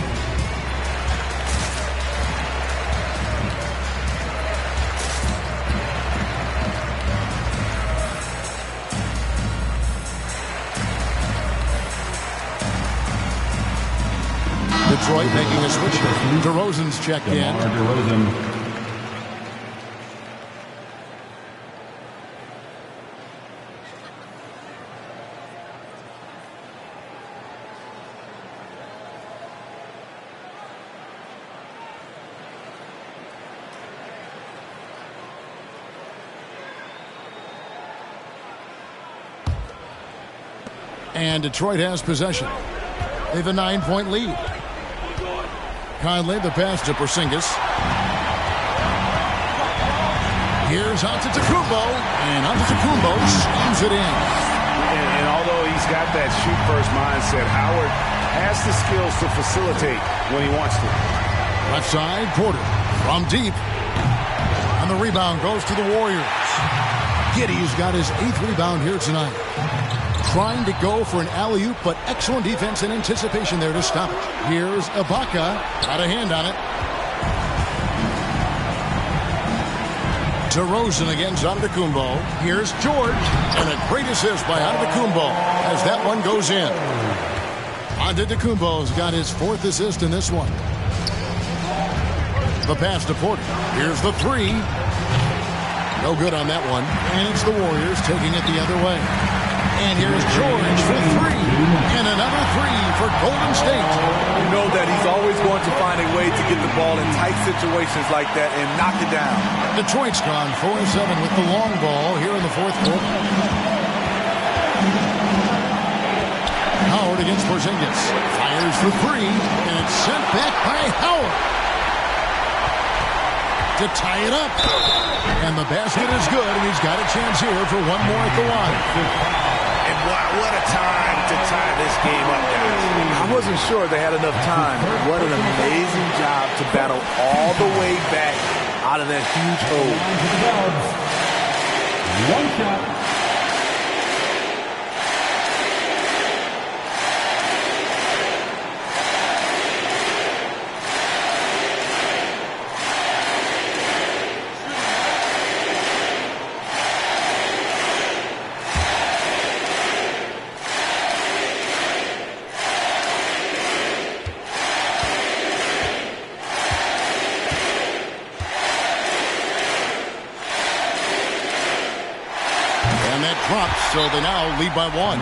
Detroit making a switch. DeRozan's checked in. DeRozan. And Detroit has possession. They have a 9-point lead. Conley, the pass to Porzingis. Here's Antetokounmpo, and Antetokounmpo slams it in. And although he's got that shoot-first mindset, Howard has the skills to facilitate when he wants to. Left side, Porter from deep. And the rebound goes to the Warriors. Giddey's got his 8th rebound here tonight. Trying to go for an alley-oop, but excellent defense and anticipation there to stop it. Here's Ibaka. Got a hand on it. DeRozan against Antetokounmpo. Here's George. And a great assist by Antetokounmpo as that one goes in. Antetokounmpo's got his 4th assist in this one. The pass to Porter. Here's the three. No good on that one. And it's the Warriors taking it the other way. And here's George for three. And another three for Golden State. You know that he's always going to find a way to get the ball in tight situations like that and knock it down. Detroit's gone 4-7 with the long ball here in the 4th quarter. Howard against Porzingis. Fires for three. And it's sent back by Howard. To tie it up. And the basket is good, and he's got a chance here for one more at the line. And what a time to tie this game up, guys. I wasn't sure they had enough time. What an amazing job to battle all the way back out of that huge hole. One shot. So they now lead by 1.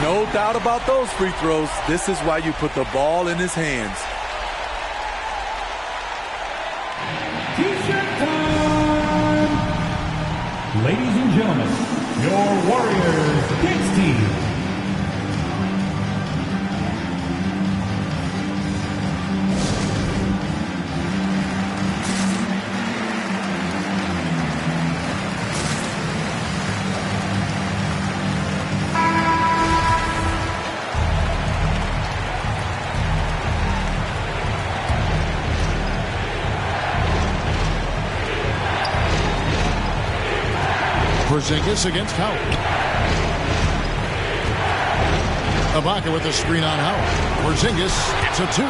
No doubt about those free throws. This is why you put the ball in his hands. T-shirt time! Ladies and gentlemen, your Warriors Kids team. Porzingis against Howard. Ibaka with the screen on Howard. Porzingis, it's a 2.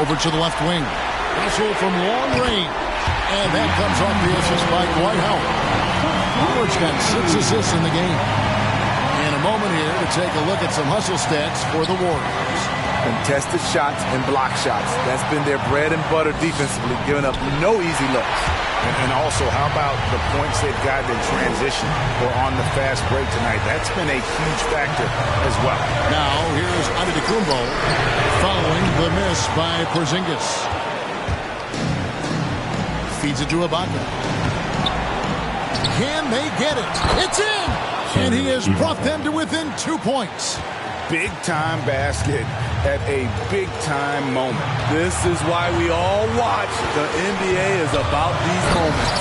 Over to the left wing. Russell from long range. And that comes off the assist by Dwight Howard. Howard's got 6 assists in the game. In a moment here to take a look at some hustle stats for the Warriors. Contested shots and block shots. That's been their bread and butter defensively, giving up no easy looks. And also, how about the points they've gotten in transition or on the fast break tonight? That's been a huge factor as well. Now, here's Antetokounmpo following the miss by Porzingis. Feeds it to Ibaka. Can they get it? It's in! And he has brought them to within 2 points. Big-time basket at a big-time moment. This is why we all watch. The NBA is about these moments.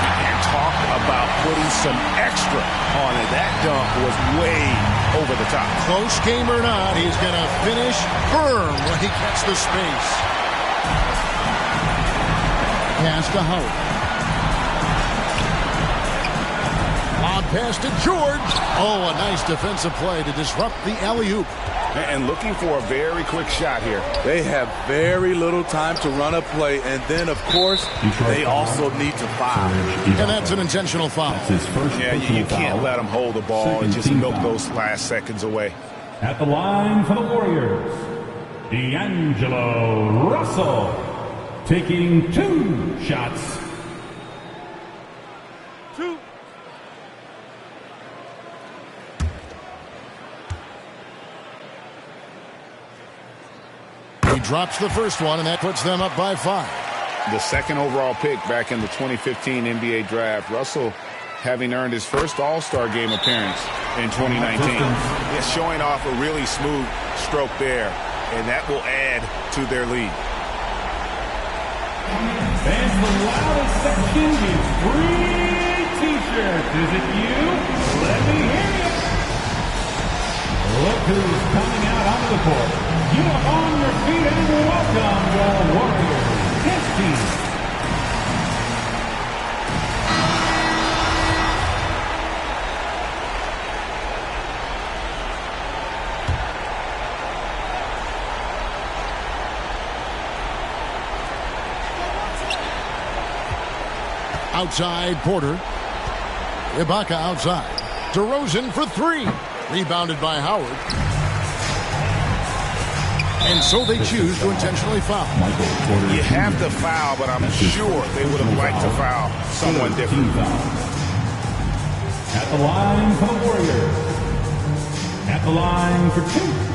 And talk about putting some extra on it. That dunk was way over the top. Close game or not, he's going to finish firm when he gets the space. Pass to Howard. Long pass to George. Oh, a nice defensive play to disrupt the alley-oop. And looking for a very quick shot here. They have very little time to run a play, and then, of course, they also need to foul. And that's an intentional foul. Yeah, you can't let them hold the ball and just milk those last seconds away. At the line for the Warriors, D'Angelo Russell taking 2 shots. He drops the first one, and that puts them up by 5. The second overall pick back in the 2015 NBA draft. Russell having earned his first All-Star game appearance in 2019. He's showing off a really smooth stroke there, and that will add to their lead. And the loudest section is free T-shirts. Is it you? Let me hear you. Look who's coming out onto the court. Get up on your feet and welcome your Warriors Kids team. Outside Porter. Ibaka outside. DeRozan for 3. Rebounded by Howard. And so they choose to intentionally foul. You have to foul, but I'm sure they would have liked to foul someone different. At the line for the Warriors. At the line for 2.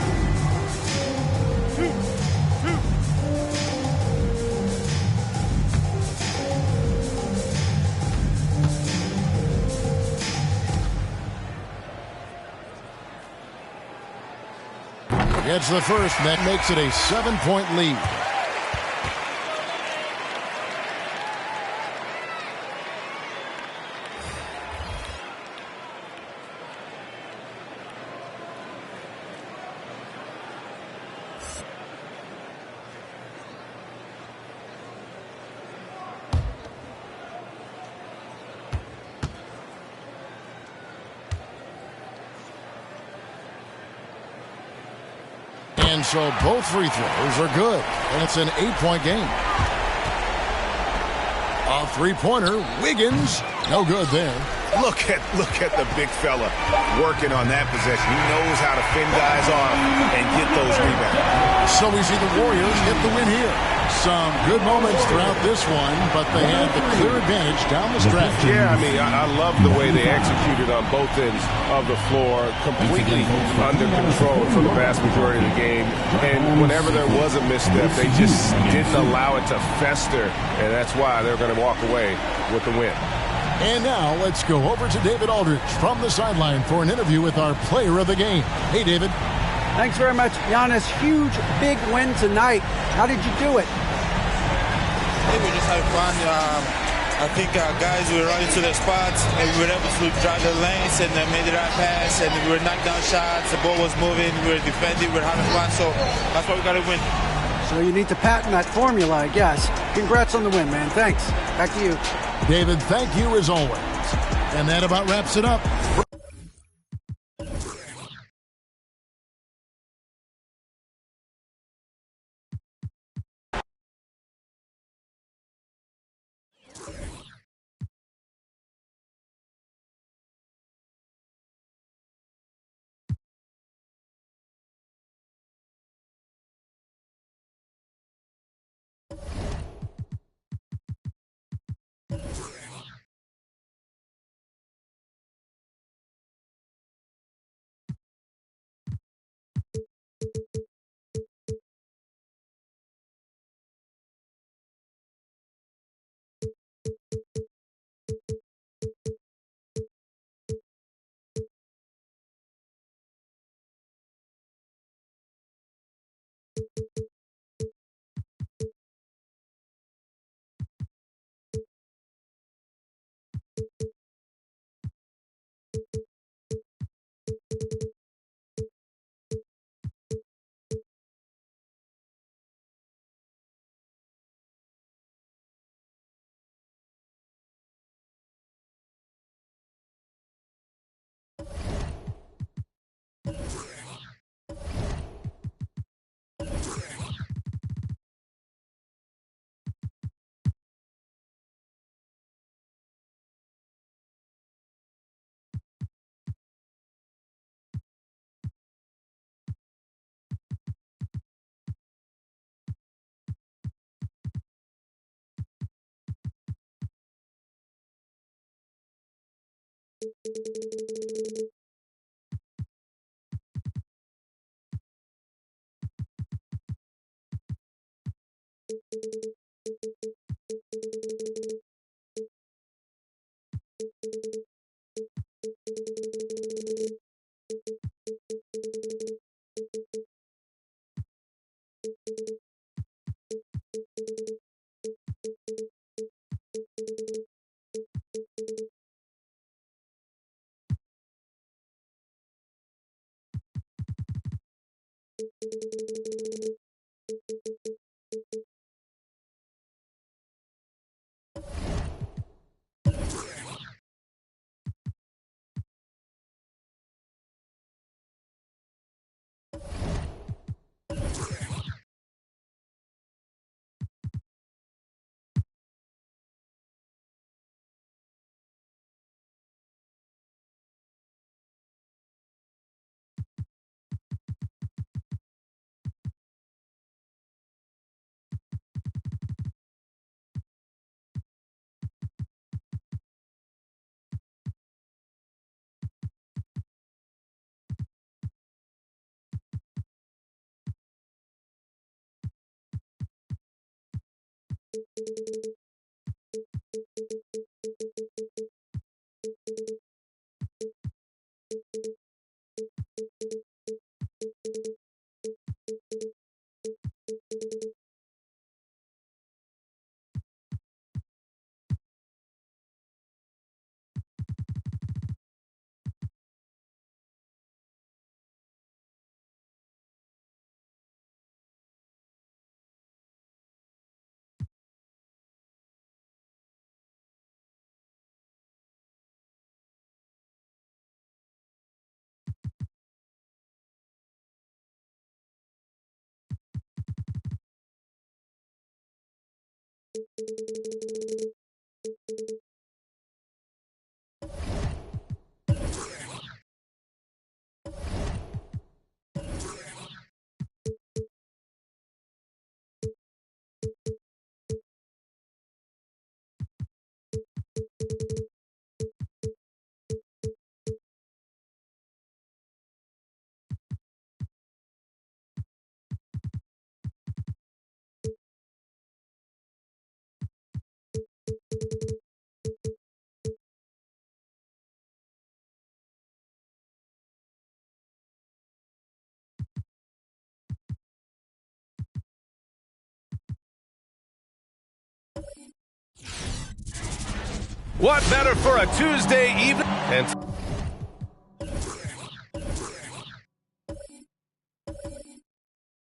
Gets the first, and that makes it a 7-point lead. And so both free throws are good. And it's an 8-point game. A three-pointer. Wiggins. No good there. Look at the big fella working on that possession. He knows how to fend guys off and get those rebounds. So we see the Warriors get the win here. Some good moments throughout this one, but they had the clear advantage down the stretch. Yeah, I mean, I love the way they executed on both ends of the floor, completely under control for the vast majority of the game. And whenever there was a misstep, they just didn't allow it to fester, and that's why they're going to walk away with the win. And now let's go over to David Aldridge from the sideline for an interview with our player of the game. Hey, David. Thanks very much, Giannis. Huge, big win tonight. How did you do it? Hey, we just had fun. I think guys were running to their spots, and we were able to drive the lanes and made the right pass, and we were knocking down shots. The ball was moving. We were defending. We were having fun. So that's why we got to win. So you need to patent that formula, I guess. Congrats on the win, man. Thanks. Back to you. David, thank you as always. And that about wraps it up. What better for a Tuesday evening? And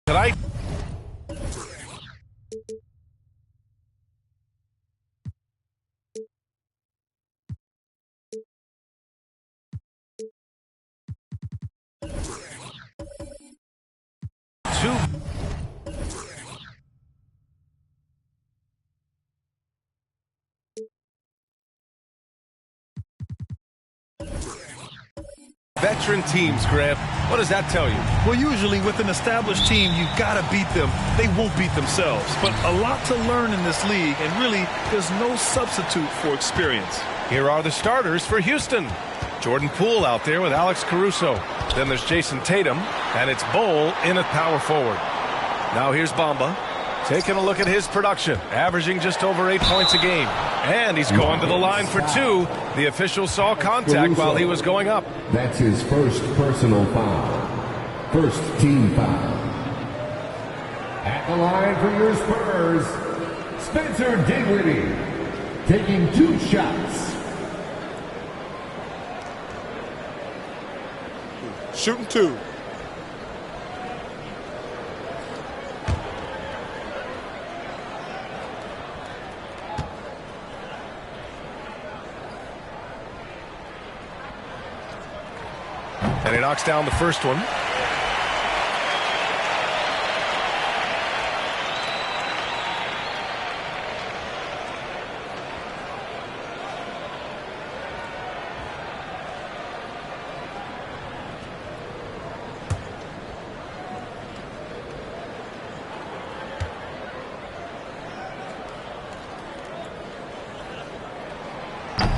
tonight, veteran teams, Grant. What does that tell you? Well, usually with an established team, you've got to beat them. They won't beat themselves. But a lot to learn in this league, and really, there's no substitute for experience. Here are the starters for Houston. Jordan Poole out there with Alex Caruso. Then there's Jason Tatum, and it's Bol in at power forward. Now here's Bamba. Taking a look at his production, averaging just over 8 points a game. And he's going to the line for 2. The official saw contact while he was going up. That's his first personal foul. First team foul. At the line for your Spurs, Spencer Dinwiddie, taking 2 shots. Shooting 2. And he knocks down the first one.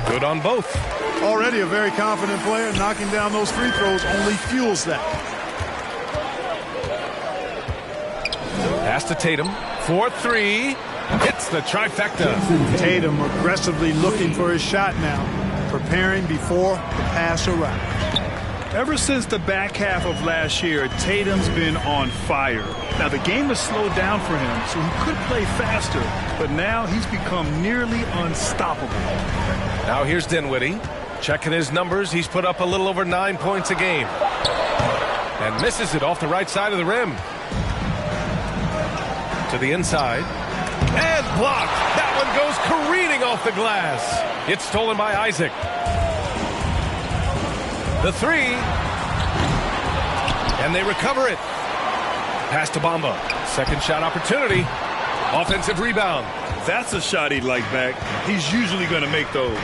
Good on both. Already a very confident player. Knocking down those free throws only fuels that. Pass to Tatum for 3. Hits the trifecta. Tatum aggressively looking for his shot now. Preparing before the pass arrives. Ever since the back half of last year, Tatum's been on fire. Now, the game has slowed down for him, so he could play faster, but now he's become nearly unstoppable. Now here's Dinwiddie. Checking his numbers, he's put up a little over 9 points a game. And misses it off the right side of the rim. To the inside. And blocked. That one goes careening off the glass. It's stolen by Isaac. The 3. And they recover it. Pass to Bamba. Second shot opportunity. Offensive rebound. That's a shot he'd like back. He's usually going to make those.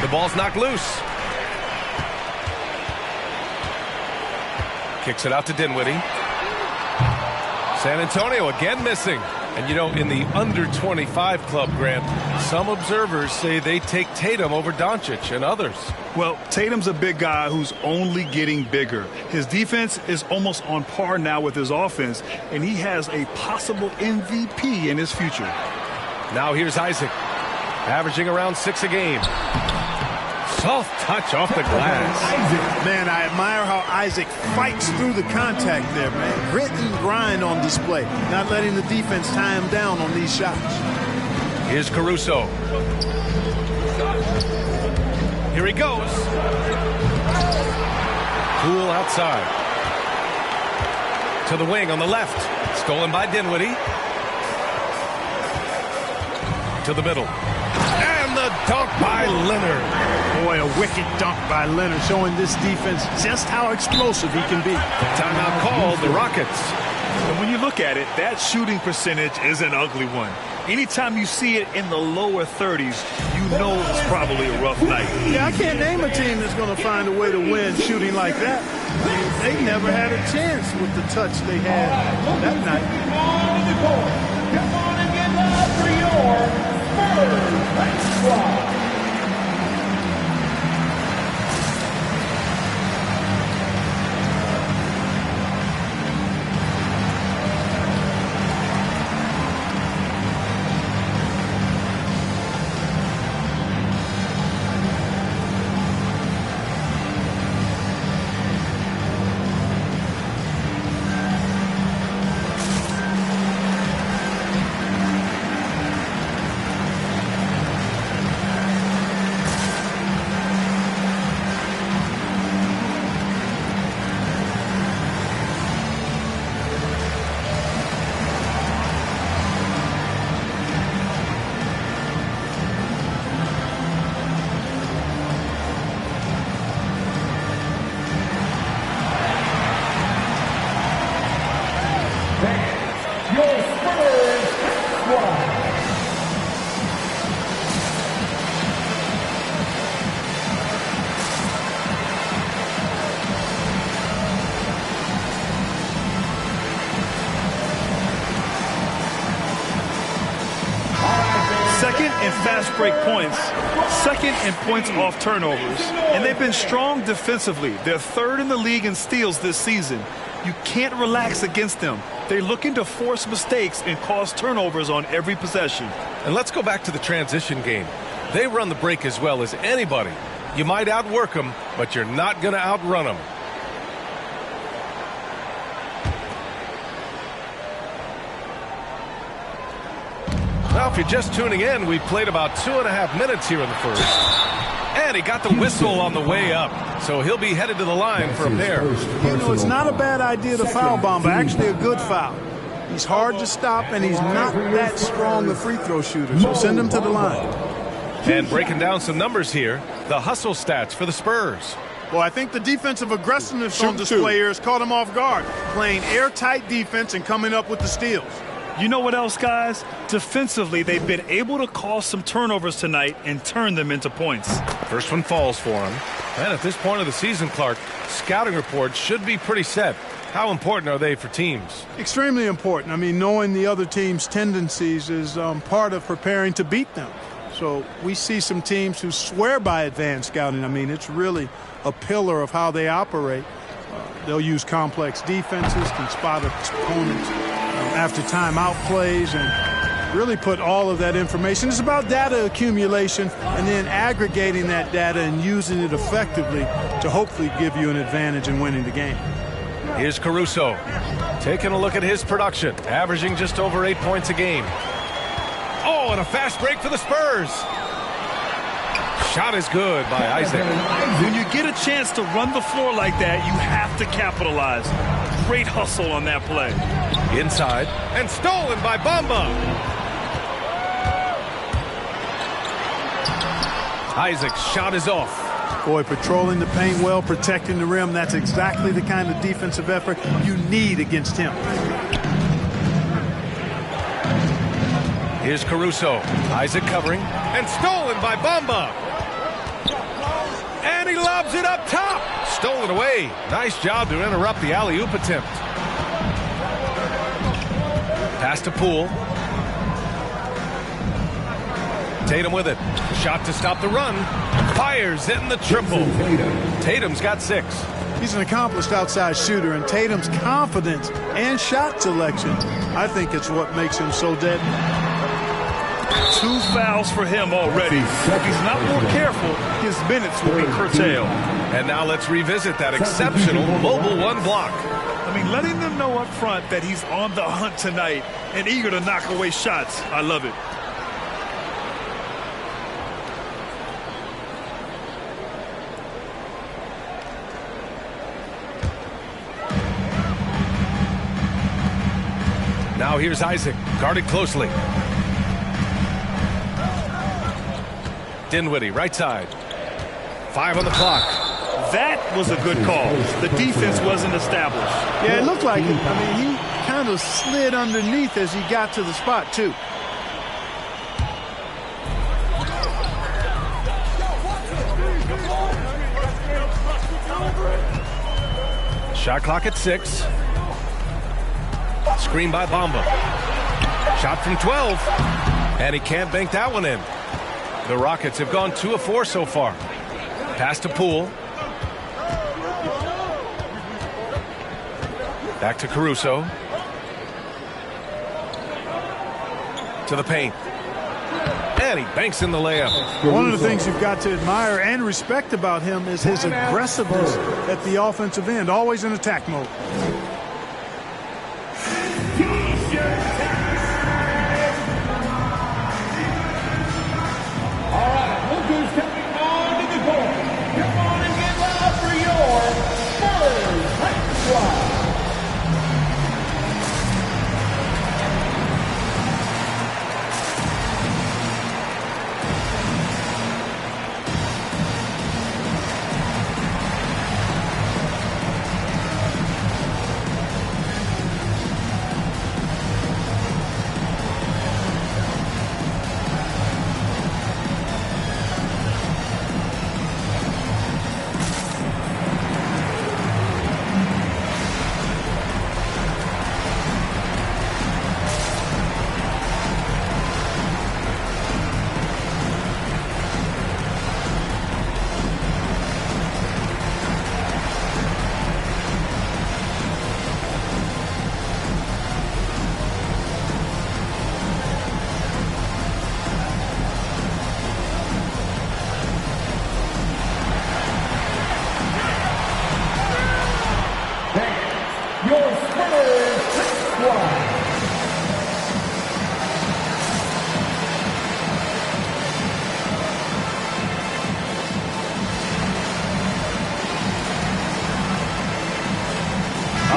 The ball's knocked loose. Kicks it out to Dinwiddie. San Antonio again missing. And you know, in the under 25 club, Grant, some observers say they take Tatum over Doncic and others. Well, Tatum's a big guy who's only getting bigger. His defense is almost on par now with his offense, and he has a possible MVP in his future. Now here's Isaac, averaging around 6 a game. Soft touch off the glass. Man, I admire how Isaac fights through the contact there, man. Grit and grind on display. Not letting the defense tie him down on these shots. Here's Caruso. Here he goes. Poole outside. To the wing on the left. Stolen by Dinwiddie. To the middle. And the dunk by Leonard. Boy, a wicked dunk by Leonard, showing this defense just how explosive he can be. Timeout called the Rockets. And when you look at it, that shooting percentage is an ugly one. Anytime you see it in the lower 30s, you know it's probably a rough night. Yeah, I can't name a team that's going to find a way to win shooting like that. I mean, they never had a chance with the touch they had that night. Come on and get loud for your first squad. fast break points, second in points off turnovers, and they've been strong defensively. They're third in the league in steals this season. You can't relax against them. They're looking to force mistakes and cause turnovers on every possession. And let's go back to the transition game. They run the break as well as anybody. You might outwork them, but you're not going to outrun them. Now, if you're just tuning in, we've played about 2.5 minutes here in the first. And he got the whistle on the way up, so he'll be headed to the line from there. You know, it's not a bad idea to foul Bamba, actually a good foul. He's hard to stop, and he's not that strong a free throw shooter, so send him to the line. And breaking down some numbers here, the hustle stats for the Spurs. Well, I think the defensive aggressiveness on display here has caught him off guard, playing airtight defense and coming up with the steals. You know what else, guys? Defensively, they've been able to cause some turnovers tonight and turn them into points. First one falls for him. And at this point of the season, Clark, scouting reports should be pretty set. How important are they for teams? Extremely important. I mean, knowing the other team's tendencies is part of preparing to beat them. So we see some teams who swear by advanced scouting. I mean, it's really a pillar of how they operate. They'll use complex defenses, can spot opponents after timeout plays, and really put all of that information. It's about data accumulation and then aggregating that data and using it effectively to hopefully give you an advantage in winning the game. Here's Caruso taking a look at his production, averaging just over 8 points a game. Oh, and a fast break for the Spurs. Shot is good by Isaac. When you get a chance to run the floor like that, you have to capitalize. Great hustle on that play. Inside, and stolen by Bamba. Isaac's shot is off. Boy, patrolling the paint well, protecting the rim, that's exactly the kind of defensive effort you need against him. Here's Caruso. Isaac covering, and stolen by Bamba. And he lobs it up top. Stolen away. Nice job to interrupt the alley-oop attempt. Pass to Poole. Tatum with it. Shot to stop the run. Fires in the triple. Tatum's got 6. He's an accomplished outside shooter, and Tatum's confidence and shot selection, I think it's what makes him so deadly. 2 fouls for him already. If he's not more careful, his minutes will be curtailed. And now let's revisit that exceptional mobile 1 block. I mean, letting them know up front that he's on the hunt tonight and eager to knock away shots. I love it. Now here's Isaac, guarded closely. Dinwiddie, right side. 5 on the clock. That was a good call. The defense wasn't established. Yeah, it looked like it. I mean, he kind of slid underneath as he got to the spot, too. Shot clock at 6. Screen by Bamba. Shot from 12. And he can't bank that one in. The Rockets have gone 2 of 4 so far. Pass to Poole. Back to Caruso. To the paint. And he banks in the layup. One of the things you've got to admire and respect about him is his aggressiveness at the offensive end, always in attack mode.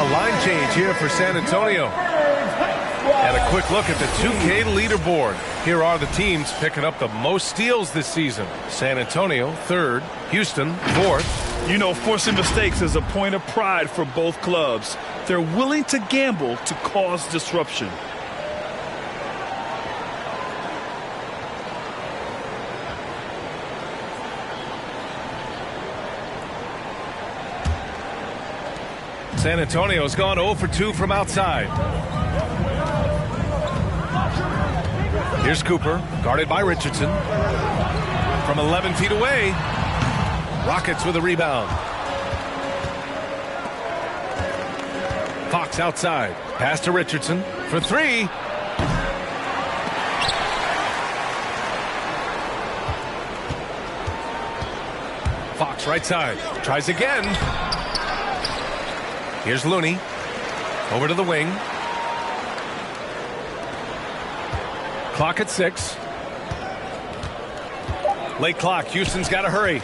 a line change here for San Antonio. And a quick look at the 2K leaderboard. Here are the teams picking up the most steals this season. San Antonio, 3rd. Houston, 4th. You know, forcing mistakes is a point of pride for both clubs. They're willing to gamble to cause disruption. San Antonio's gone 0 for 2 from outside. Here's Cooper, guarded by Richardson. From 11 feet away, Rockets with a rebound. Fox outside, pass to Richardson for 3. Fox right side, tries again. Here's Looney, over to the wing. Clock at 6. Late clock, Houston's got to hurry.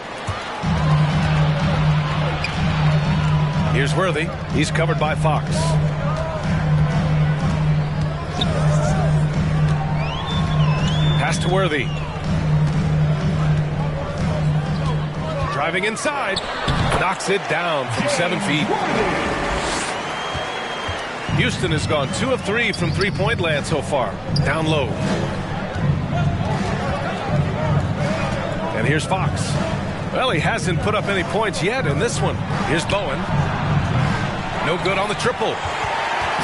Here's Worthy, he's covered by Fox. Pass to Worthy. Driving inside, knocks it down from 7 feet. Houston has gone 2 of 3 from three-point land so far. Down low. And here's Fox. Well, he hasn't put up any points yet in this one. Here's Bowen. No good on the triple.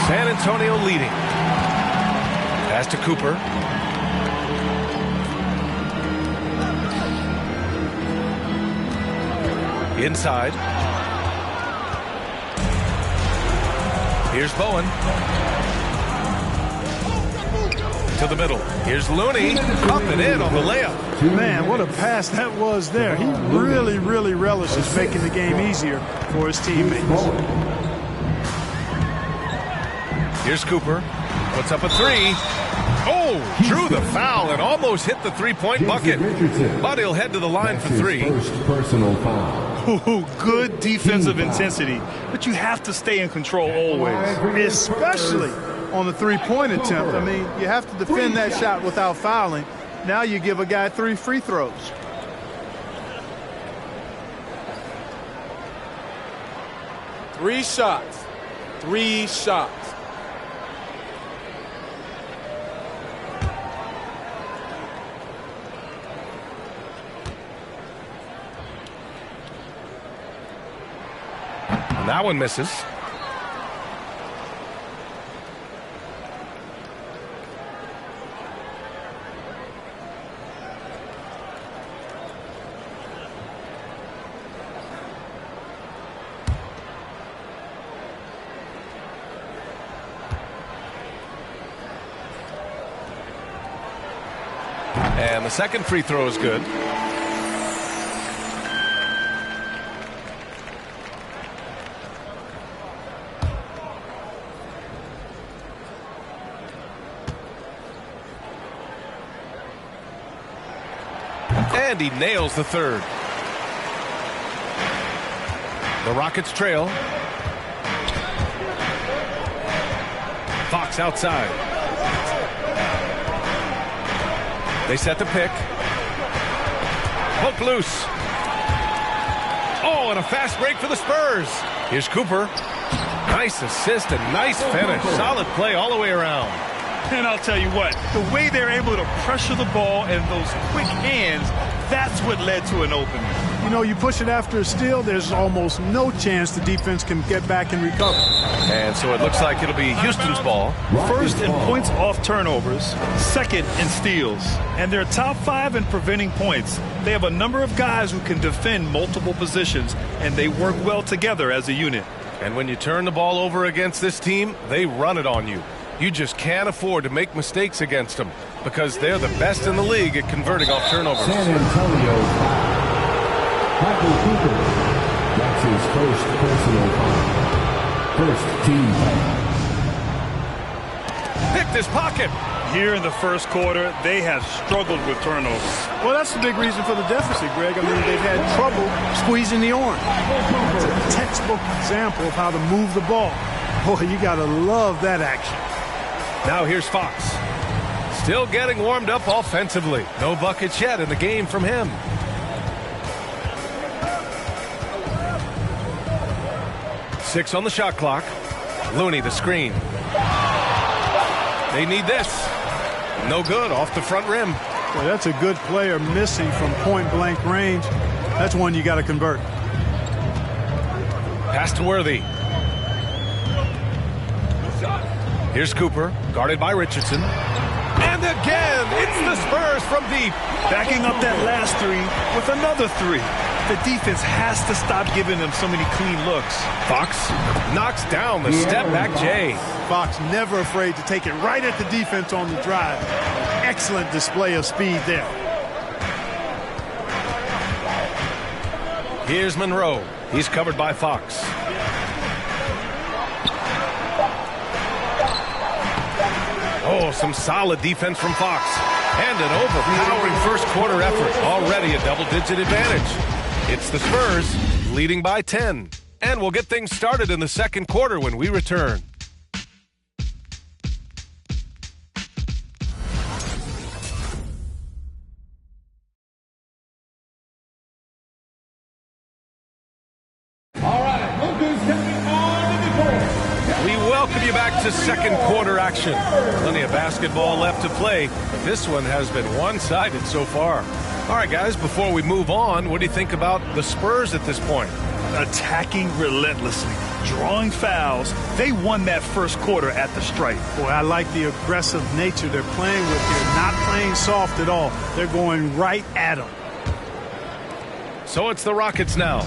San Antonio leading. Pass to Cooper. Inside. Here's Bowen. To the middle. Here's Looney. Up and in on the layup. Man, what a pass that was there. He really, really relishes making the game easier for his teammates. Here's Cooper. Puts up a 3. Oh, drew the foul and almost hit the three-point bucket. But he'll head to the line for 3. First personal foul. Ooh, good defensive intensity, but you have to stay in control always. Especially on the three-point attempt. I mean, you have to defend that shot without fouling. Now you give a guy 3 free throws. Three shots. 3 shots. And that one misses. And the second free throw is good. And he nails the third. The Rockets trail. Fox outside. They set the pick. Hook loose. Oh, and a fast break for the Spurs. Here's Cooper. Nice assist and nice finish. Solid play all the way around. And I'll tell you what, the way they're able to pressure the ball and those quick hands, that's what led to an opening. You know, you push it after a steal, there's almost no chance the defense can get back and recover. And so it looks like it'll be Houston's ball. First in points off turnovers, second in steals. And they're top 5 in preventing points. They have a number of guys who can defend multiple positions, and they work well together as a unit. And when you turn the ball over against this team, they run it on you. You just can't afford to make mistakes against them because they're the best in the league at converting off turnovers. San Antonio Michael Cooper. That's his first personal foul. First team foul. Picked his pocket. Here in the first quarter, they have struggled with turnovers. Well, that's the big reason for the deficit, Greg. I mean, they've had trouble squeezing the orange. It's a textbook example of how to move the ball. Boy, you got to love that action. Now here's Fox. Still getting warmed up offensively. No buckets yet in the game from him. Six on the shot clock. Looney the screen. They need this. No good off the front rim. Boy, that's a good player missing from point-blank range. That's one you got to convert. Pass to Worthy. Here's Cooper, guarded by Richardson. And again, it's the Spurs from deep. Backing up that last three with another three. The defense has to stop giving them so many clean looks. Fox knocks down the step-back J. Fox never afraid to take it right at the defense on the drive. Excellent display of speed there. Here's Monroe. He's covered by Fox. Oh, some solid defense from Fox. And an overpowering first-quarter effort. Already a double-digit advantage. It's the Spurs leading by 10. And we'll get things started in the second quarter when we return. Welcome you back to second quarter action. Plenty of basketball left to play, but this one has been one-sided so far. All right, guys, before we move on, what do you think about the Spurs at this point? Attacking relentlessly, drawing fouls. They won that first quarter at the stripe. Boy, I like the aggressive nature they're playing with here. Not playing soft at all. They're going right at them. So it's the Rockets now.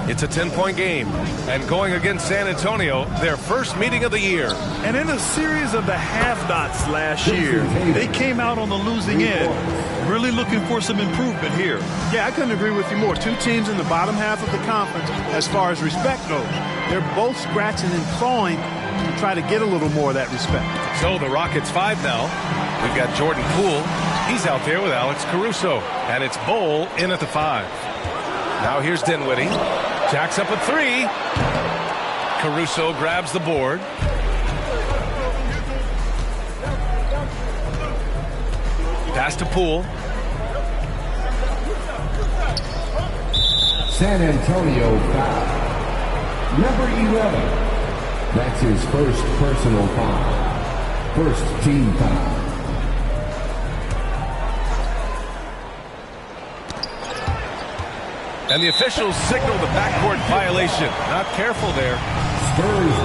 It's a 10-point game, and going against San Antonio, their first meeting of the year. And in a series of the have-nots last year, they came out on the losing end. Really looking for some improvement here. Yeah, I couldn't agree with you more. Two teams in the bottom half of the conference as far as respect goes. They're both scratching and clawing to try to get a little more of that respect. So the Rockets 5 now. We've got Jordan Poole. He's out there with Alex Caruso, and it's Bowl in at the 5. Now here's Dinwiddie. Jacks up a 3. Caruso grabs the board. Pass to Poole. San Antonio foul. Number 11. That's his first personal foul. First team foul. And the officials signal the backcourt violation. Not careful there.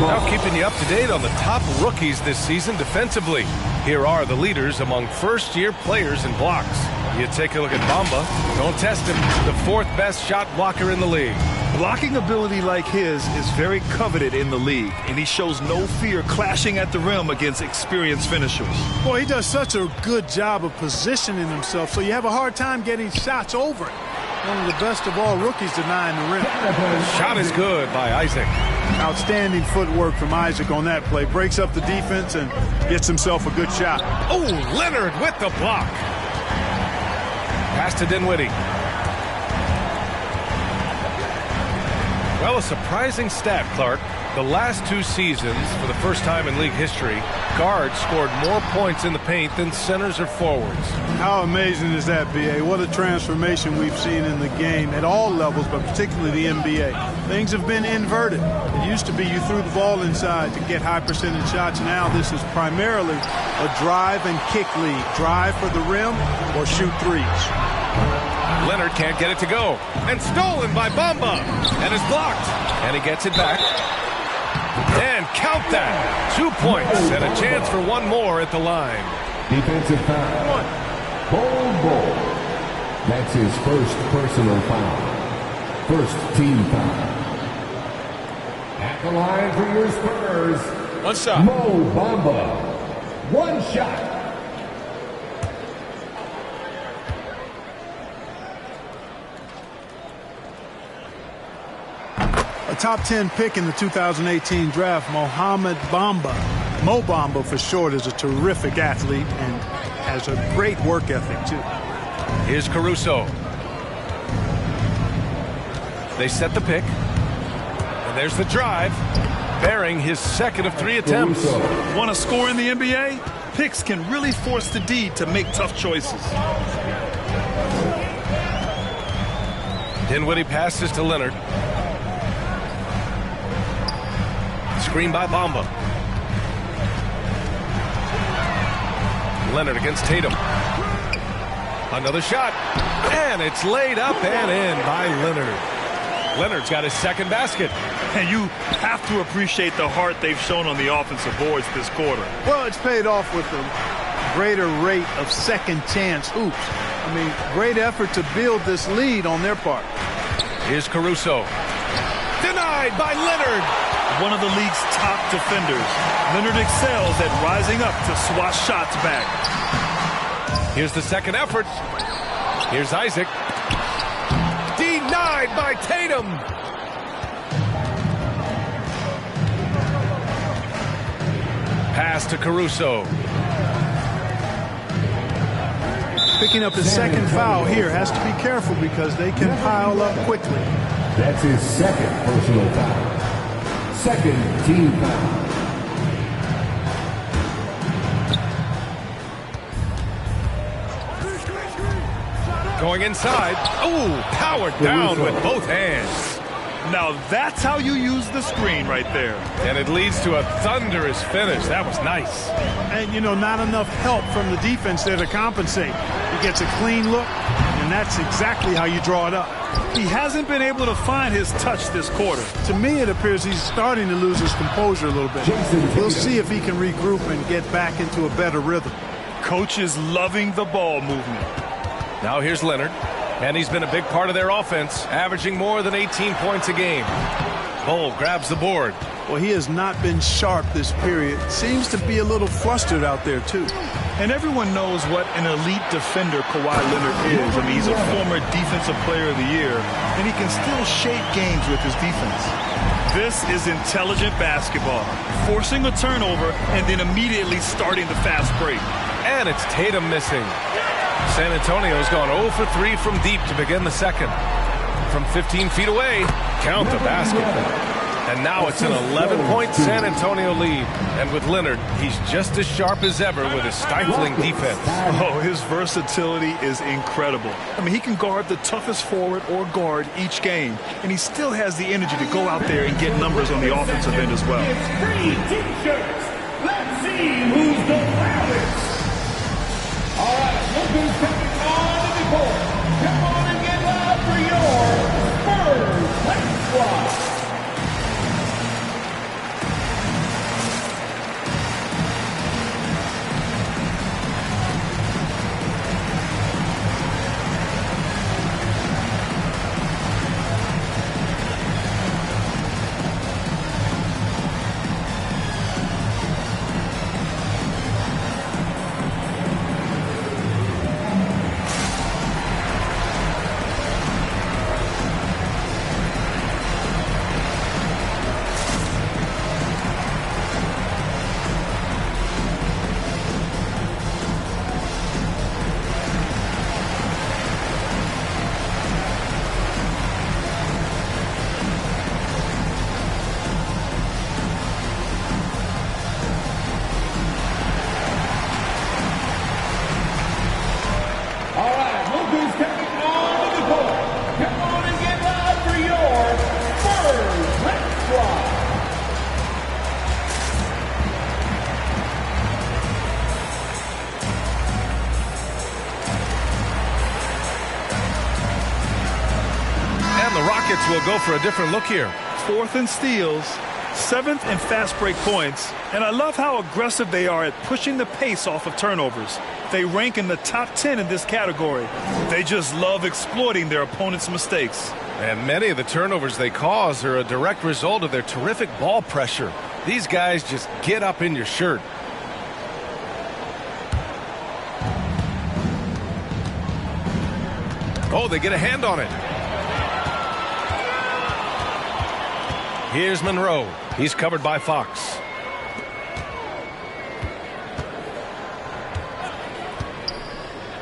Now keeping you up to date on the top rookies this season defensively. Here are the leaders among first-year players in blocks. You take a look at Bamba. Don't test him. The 4th best shot blocker in the league. Blocking ability like his is very coveted in the league, and he shows no fear clashing at the rim against experienced finishers. Boy, he does such a good job of positioning himself, so you have a hard time getting shots over it. One of the best of all rookies denying the rim. Shot is good by Isaac. Outstanding footwork from Isaac on that play. Breaks up the defense and gets himself a good shot. Oh, Leonard with the block. Pass to Dinwiddie. Well, a surprising stat, Clark. The last 2 seasons, for the first time in league history, guards scored more points in the paint than centers or forwards. How amazing is that, B.A.? What a transformation we've seen in the game at all levels, but particularly the NBA. Things have been inverted. It used to be you threw the ball inside to get high percentage shots. Now this is primarily a drive and kick league. Drive for the rim or shoot threes. Leonard can't get it to go. And stolen by Bamba. And is blocked. And he gets it back. And count that. 2 points and a chance for one more at the line. Defensive foul. Bowl. That's his first personal foul. First team foul. At the line for your Spurs. One shot. Mo Bamba. One shot. A top 10 pick in the 2018 draft, Mo Bamba for short, is a terrific athlete and has a great work ethic too. Here's Caruso. They set the pick. And there's the drive. bearing his second of 3 attempts. Want to score in the NBA? Picks can really force the D to make tough choices. Dinwiddie passes to Leonard. Screen by Bamba. Leonard against Tatum. Another shot. And it's laid up and in by Leonard. Leonard's got his second basket. And you have to appreciate the heart they've shown on the offensive boards this quarter. Well, it's paid off with a greater rate of second chance hoops. I mean, great effort to build this lead on their part. Here's Caruso. Denied by Leonard. One of the league's top defenders. Leonard excels at rising up to swat shots back. Here's the second effort. Here's Isaac. Denied by Tatum. Pass to Caruso. Picking up his second foul here. Has to be careful because they can pile up quickly. That's his second personal foul. Second team foul. Going inside. Ooh, powered down with both hands. Now that's how you use the screen right there. And it leads to a thunderous finish. That was nice. And, you know, not enough help from the defense there to compensate. He gets a clean look, and that's exactly how you draw it up. He hasn't been able to find his touch this quarter. To me, it appears he's starting to lose his composure a little bit. We'll see if he can regroup and get back into a better rhythm. Coach is loving the ball movement. Now here's Leonard. And he's been a big part of their offense, averaging more than 18 points a game. Bull grabs the board. Well, he has not been sharp this period. Seems to be a little flustered out there, too. And everyone knows what an elite defender Kawhi Leonard is. I mean, he's a former Defensive Player of the Year, and he can still shape games with his defense. This is intelligent basketball, forcing a turnover and then immediately starting the fast break. And it's Tatum missing. San Antonio's gone 0 for 3 from deep to begin the second. From 15 feet away, count the basket. And now it's an 11-point San Antonio lead. And with Leonard, he's just as sharp as ever with his stifling defense. Oh, his versatility is incredible. I mean, he can guard the toughest forward or guard each game. And he still has the energy to go out there and get numbers on the offensive end as well. Free t-shirts. Let's see who's the loudest. All right, look who's coming on the court. Come on and get loud for your Spurs. Let's watch. Will go for a different look here. 4th in steals, 7th in fast break points, and I love how aggressive they are at pushing the pace off of turnovers. They rank in the top 10 in this category. They just love exploiting their opponent's mistakes. And many of the turnovers they cause are a direct result of their terrific ball pressure. These guys just get up in your shirt. Oh, they get a hand on it. Here's Monroe. He's covered by Fox.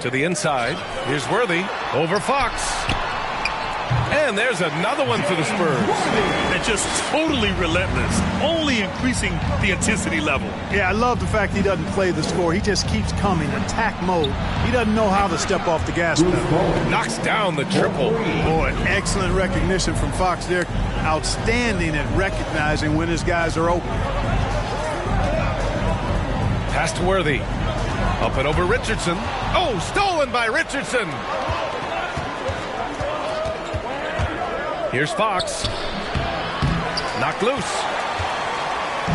To the inside. Here's Worthy over Fox. And there's another one for the Spurs. And just totally relentless, only increasing the intensity level. Yeah, I love the fact he doesn't play the score. He just keeps coming, attack mode. He doesn't know how to step off the gas pedal. Knocks down the triple. Boy, excellent recognition from Fox there. Outstanding at recognizing when his guys are open. Pass to Worthy. Up and over Richardson. Oh, stolen by Richardson. Here's Fox. Knocked loose.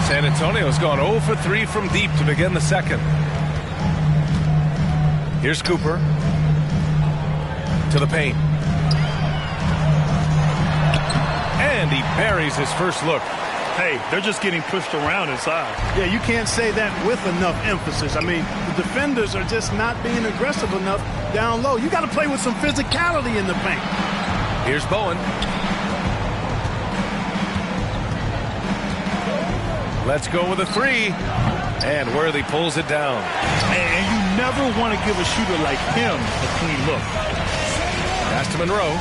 San Antonio's gone 0 for 3 from deep to begin the second. Here's Cooper. To the paint. And he buries his first look. Hey, they're just getting pushed around inside. Yeah, you can't say that with enough emphasis. I mean, the defenders are just not being aggressive enough down low. You got to play with some physicality in the paint. Here's Bowen. Let's go with a three. And Worthy pulls it down. And you never want to give a shooter like him a clean look. Pass to Monroe.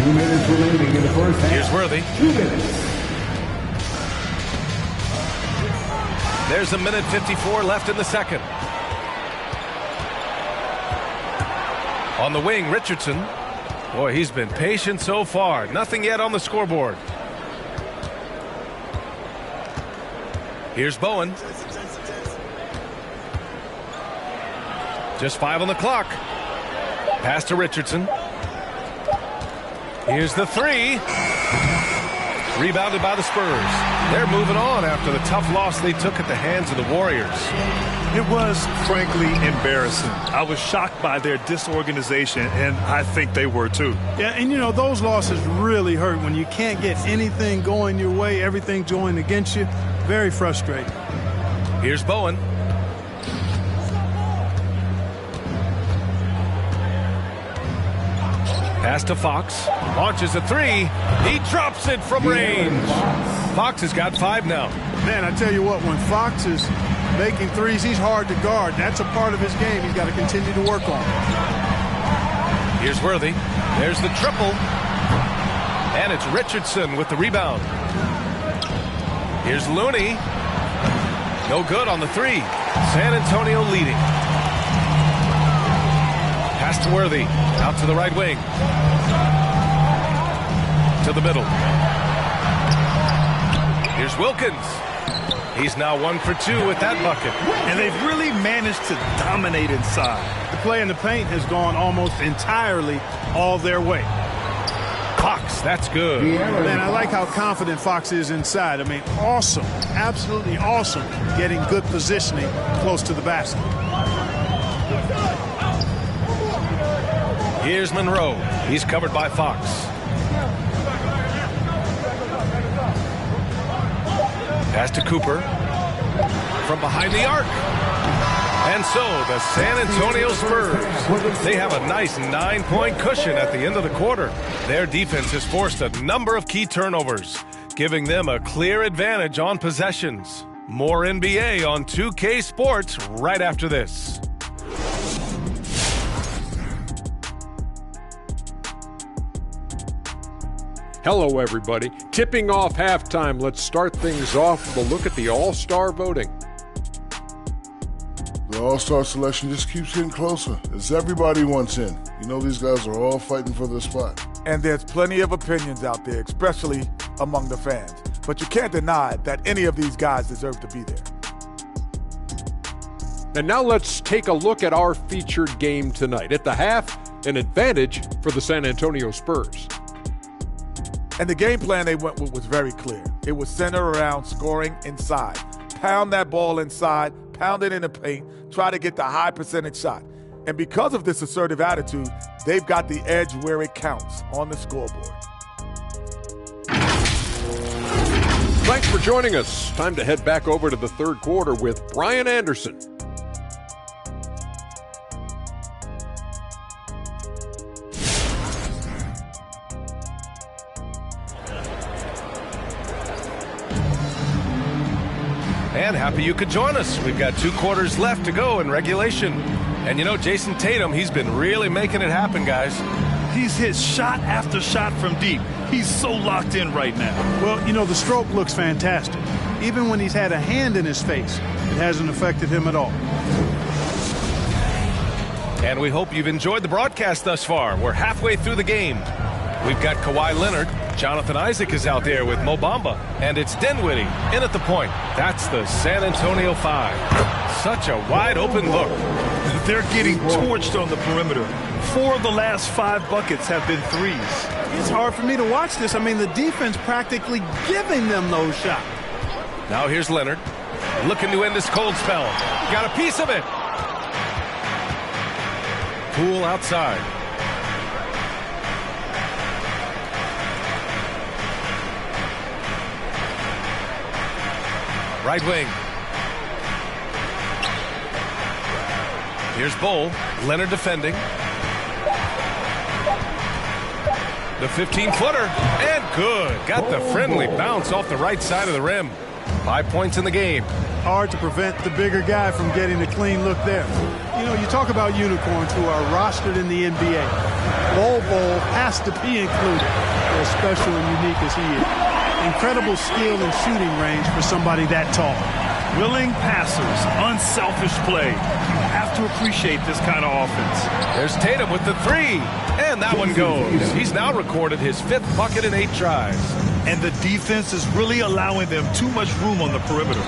2 minutes remaining in the first half. Here's Worthy. 2 minutes. There's 1:54 left in the second. On the wing, Richardson. Boy, he's been patient so far. Nothing yet on the scoreboard. Here's Bowen. Just 5 on the clock. Pass to Richardson. Here's the three. Rebounded by the Spurs. They're moving on after the tough loss they took at the hands of the Warriors. It was, frankly, embarrassing. I was shocked by their disorganization, and I think they were too. Yeah, and you know, those losses really hurt when you can't get anything going your way, everything's going against you. Very frustrating. Here's Bowen. Pass to Fox. Launches a three. He drops it from range. Fox has got 5 now. Man, I tell you what, when Fox is making threes, he's hard to guard. That's a part of his game he's got to continue to work on. Here's Worthy. There's the triple. And it's Richardson with the rebound. Here's Looney. No good on the three. San Antonio leading. Pass to Worthy. Out to the right wing. To the middle. Here's Wilkins. He's now 1 for 2 with that bucket. And they've really managed to dominate inside. The play in the paint has gone almost entirely all their way. Fox, that's good. Man, I like how confident Fox is inside. I mean, awesome. Absolutely awesome getting good positioning close to the basket. Here's Monroe. He's covered by Fox. Pass to Cooper. From behind the arc. And so the San Antonio Spurs, they have a nice 9-point cushion at the end of the quarter. Their defense has forced a number of key turnovers, giving them a clear advantage on possessions. More NBA on 2K Sports right after this. Hello, everybody. Tipping off halftime. Let's start things off with a look at the All-Star voting. The All-Star selection just keeps getting closer as everybody wants in. You know, these guys are all fighting for their spot. And there's plenty of opinions out there, especially among the fans. But you can't deny that any of these guys deserve to be there. And now let's take a look at our featured game tonight. At the half, an advantage for the San Antonio Spurs. And the game plan they went with was very clear. It was centered around scoring inside. Pound that ball inside, pound it in the paint, try to get the high percentage shot. And because of this assertive attitude, they've got the edge where it counts on the scoreboard. Thanks for joining us. Time to head back over to the third quarter with Brian Anderson. And happy you could join us. We've got 2 quarters left to go in regulation. And you know, Jason Tatum, he's been really making it happen, guys. He's hit shot after shot from deep. He's so locked in right now. Well, you know, the stroke looks fantastic. Even when he's had a hand in his face, it hasn't affected him at all. And we hope you've enjoyed the broadcast thus far. We're halfway through the game. We've got Kawhi Leonard. Jonathan Isaac is out there with Mo Bamba. And it's Dinwiddie in at the point. That's the San Antonio 5. Such a wide open look. They're getting torched on the perimeter. 4 of the last 5 buckets have been threes. It's hard for me to watch this. I mean, the defense practically giving them those shots. Now here's Leonard. Looking to end this cold spell. Got a piece of it. Poole outside. Right wing. Here's Bull. Leonard defending. The 15-footer. And good. Got the friendly bounce off the right side of the rim. 5 points in the game. Hard to prevent the bigger guy from getting a clean look there. You know, you talk about unicorns who are rostered in the NBA. Bol has to be included, as special and unique as he is. Incredible skill and shooting range for somebody that tall. Willing passers, unselfish play. You have to appreciate this kind of offense. There's Tatum with the 3. And that one goes. He's now recorded his 5th bucket in 8 tries. And the defense is really allowing them too much room on the perimeter.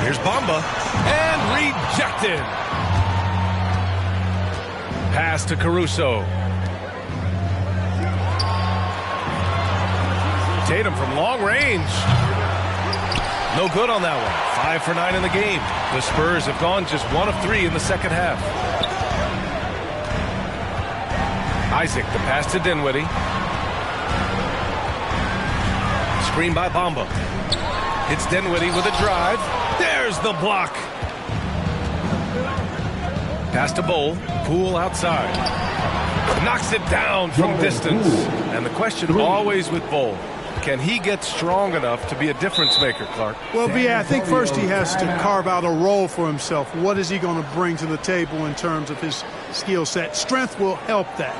Here's Bamba. And rejected. Pass to Caruso. Tatum from long range. No good on that one. 5 for 9 in the game. The Spurs have gone just 1 of 3 in the second half. Isaac, the pass to Dinwiddie. Screen by Bamba. It's Dinwiddie with a drive. There's the block. Pass to Bull. Poole outside. Knocks it down from distance. And the question always with Bull, can he get strong enough to be a difference maker, Clark? Well, I think first he has to carve out a role for himself. What is he going to bring to the table in terms of his skill set? Strength will help that.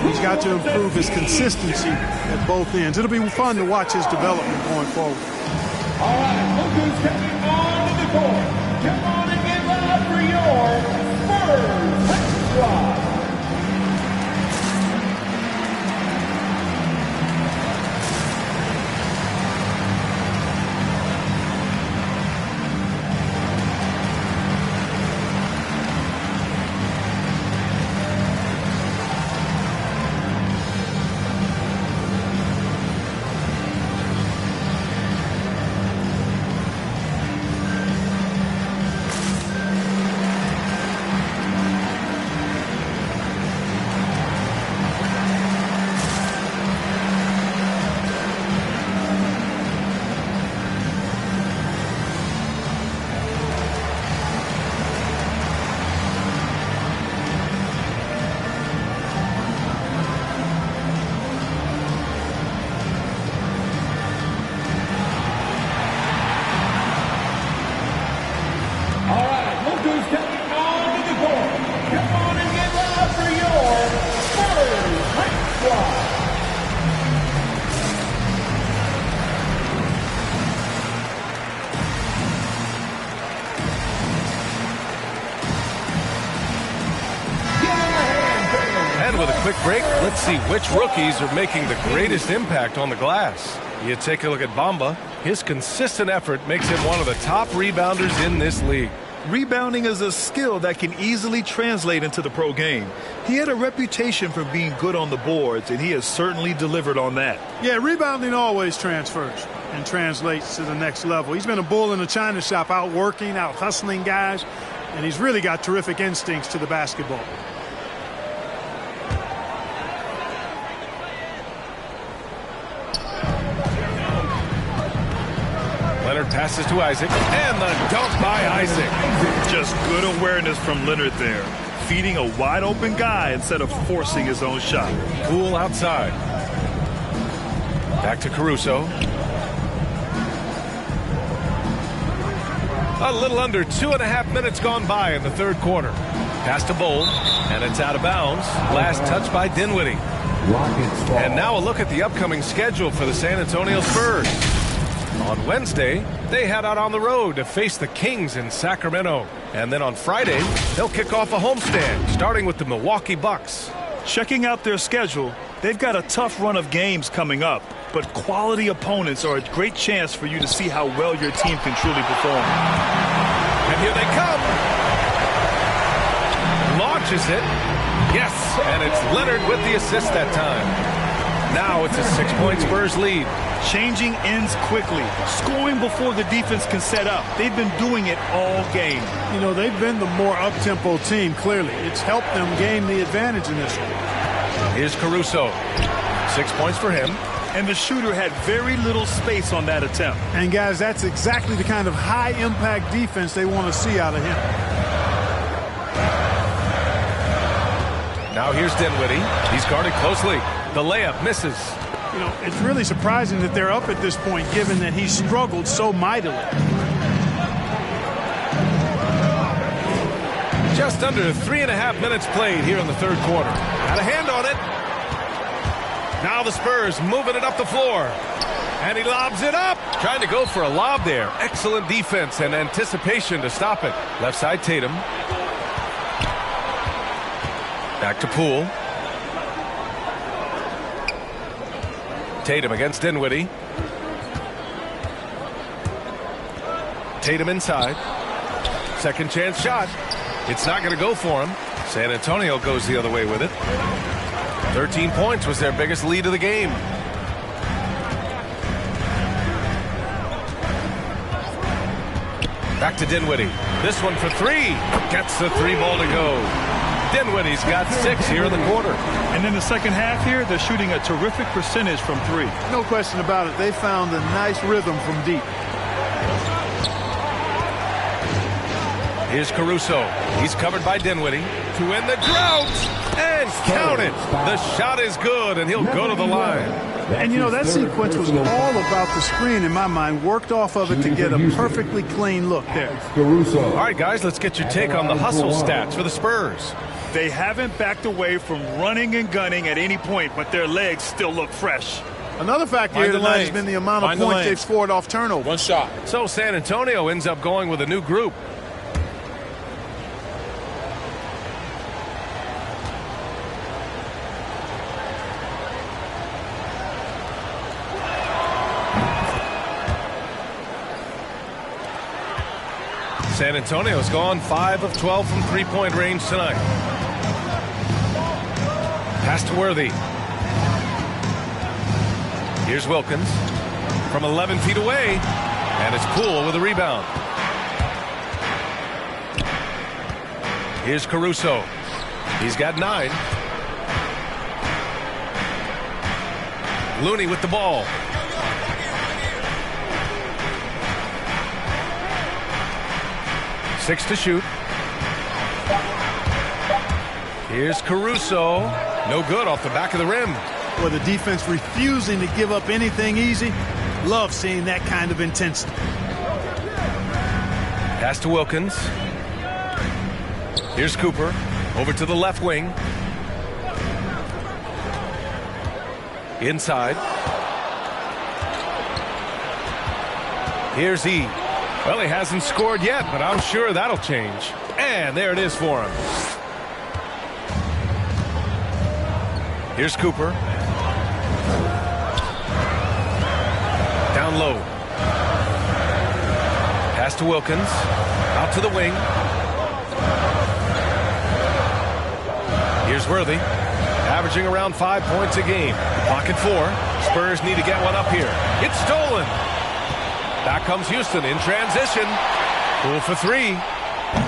He's got to improve his consistency at both ends. It'll be fun to watch his development going forward. All right, look who's coming on to the court. Come on and get loud for your Spurs squad. With a quick break, let's see which rookies are making the greatest impact on the glass. You take a look at Bamba. His consistent effort makes him one of the top rebounders in this league. Rebounding is a skill that can easily translate into the pro game. He had a reputation for being good on the boards, and he has certainly delivered on that. Yeah, rebounding always transfers and translates to the next level. He's been a bull in a china shop, out working, out hustling guys, and he's really got terrific instincts to the basketball. Leonard passes to Isaac, and the dunk by Isaac. Just good awareness from Leonard there, feeding a wide-open guy instead of forcing his own shot. Poole outside. Back to Caruso. A little under 2.5 minutes gone by in the third quarter. Pass to Bull. And it's out of bounds. Last touch by Dinwiddie. And now a look at the upcoming schedule for the San Antonio Spurs. On Wednesday, they head out on the road to face the Kings in Sacramento. And then on Friday, they'll kick off a homestand, starting with the Milwaukee Bucks. Checking out their schedule, they've got a tough run of games coming up, but quality opponents are a great chance for you to see how well your team can truly perform. And here they come. Launches it. Yes, and it's Leonard with the assist that time. Now it's a 6-point Spurs lead. Changing ends quickly, scoring before the defense can set up. They've been doing it all game. You know, they've been the more up-tempo team, clearly. It's helped them gain the advantage in this one. Here's Caruso. 6 points for him. And the shooter had very little space on that attempt. And, guys, that's exactly the kind of high-impact defense they want to see out of him. Now here's Dinwiddie. He's guarded closely. The layup misses. You know, it's really surprising that they're up at this point, given that he struggled so mightily. Just under 3.5 minutes played here in the third quarter. Had a hand on it. Now the Spurs moving it up the floor. And he lobs it up. Trying to go for a lob there. Excellent defense and anticipation to stop it. Left side Tatum. Back to Poole. Tatum against Dinwiddie. Tatum inside. Second chance shot. It's not going to go for him. San Antonio goes the other way with it. 13 points was their biggest lead of the game. Back to Dinwiddie. This one for three. Gets the three ball to go. Dinwiddie's got 6 here in the quarter. And in the second half here, they're shooting a terrific percentage from 3. No question about it. They found a nice rhythm from deep. Here's Caruso. He's covered by Dinwiddie to win the drought. And count it. The shot is good, and he'll go to the line. And, you know, that sequence was all about the screen in my mind. Worked off of it to get a perfectly clean look there. All right, guys, let's get your take on the hustle stats for the Spurs. They haven't backed away from running and gunning at any point, but their legs still look fresh. Another factor here tonight has been the amount of points they've scored off turnover. One shot. So San Antonio ends up going with a new group. San Antonio's gone 5 of 12 from three-point range tonight. Pass to Worthy. Here's Wilkins from 11 feet away, and it's Poole with a rebound. Here's Caruso. He's got 9. Looney with the ball. Six to shoot. Here's Caruso. No good off the back of the rim. Well, the defense refusing to give up anything easy. Love seeing that kind of intensity. Pass to Wilkins. Here's Cooper. Over to the left wing. Inside. Here's E. Well, he hasn't scored yet, but I'm sure that'll change. And there it is for him. Here's Cooper. Down low. Pass to Wilkins. Out to the wing. Here's Worthy. Averaging around 5 points a game. Pocket 4. Spurs need to get one up here. It's stolen. Back comes Houston in transition. Poole for 3.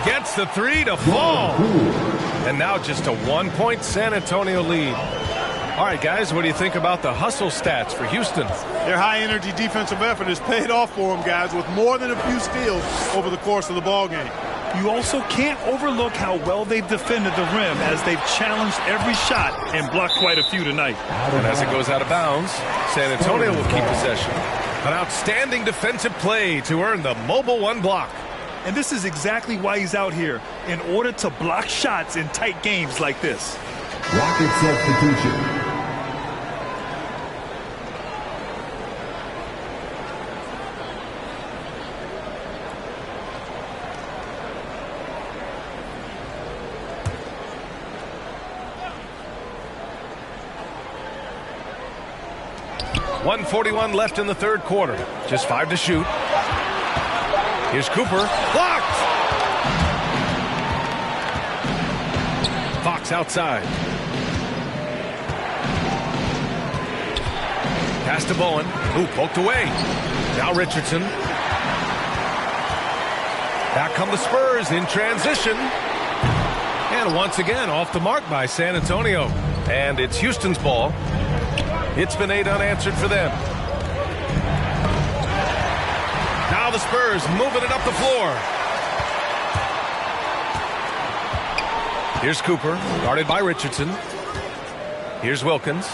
Gets the 3 to fall. And now just a 1-point San Antonio lead. All right, guys, what do you think about the hustle stats for Houston? Their high-energy defensive effort has paid off for them, guys, with more than a few steals over the course of the ballgame. You also can't overlook how well they've defended the rim as they've challenged every shot and blocked quite a few tonight. And as it goes out of bounds, San Antonio will keep possession. An outstanding defensive play to earn the mobile 1 block. And this is exactly why he's out here, in order to block shots in tight games like this. Rocket substitution. .141 left in the third quarter. Just 5 to shoot. Here's Cooper. Blocked! Fox outside. Pass to Bowen. Ooh, poked away. Now Richardson. Back come the Spurs in transition. And once again, off the mark by San Antonio. And it's Houston's ball. It's been 8 unanswered for them. Now the Spurs moving it up the floor. Here's Cooper, guarded by Richardson. Here's Wilkins.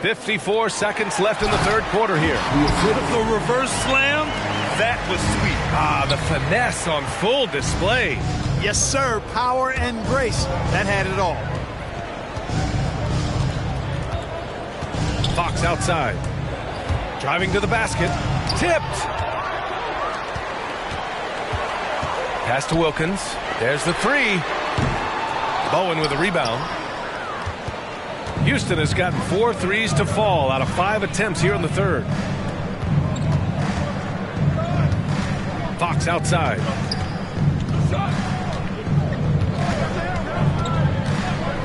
54 seconds left in the third quarter here. The reverse slam, that was sweet. Ah, the finesse on full display. Yes, sir. Power and grace. That had it all. Fox outside. Driving to the basket. Tipped. Pass to Wilkins. There's the 3. Bowen with a rebound. Houston has gotten 4 threes to fall out of 5 attempts here in the third. Fox outside.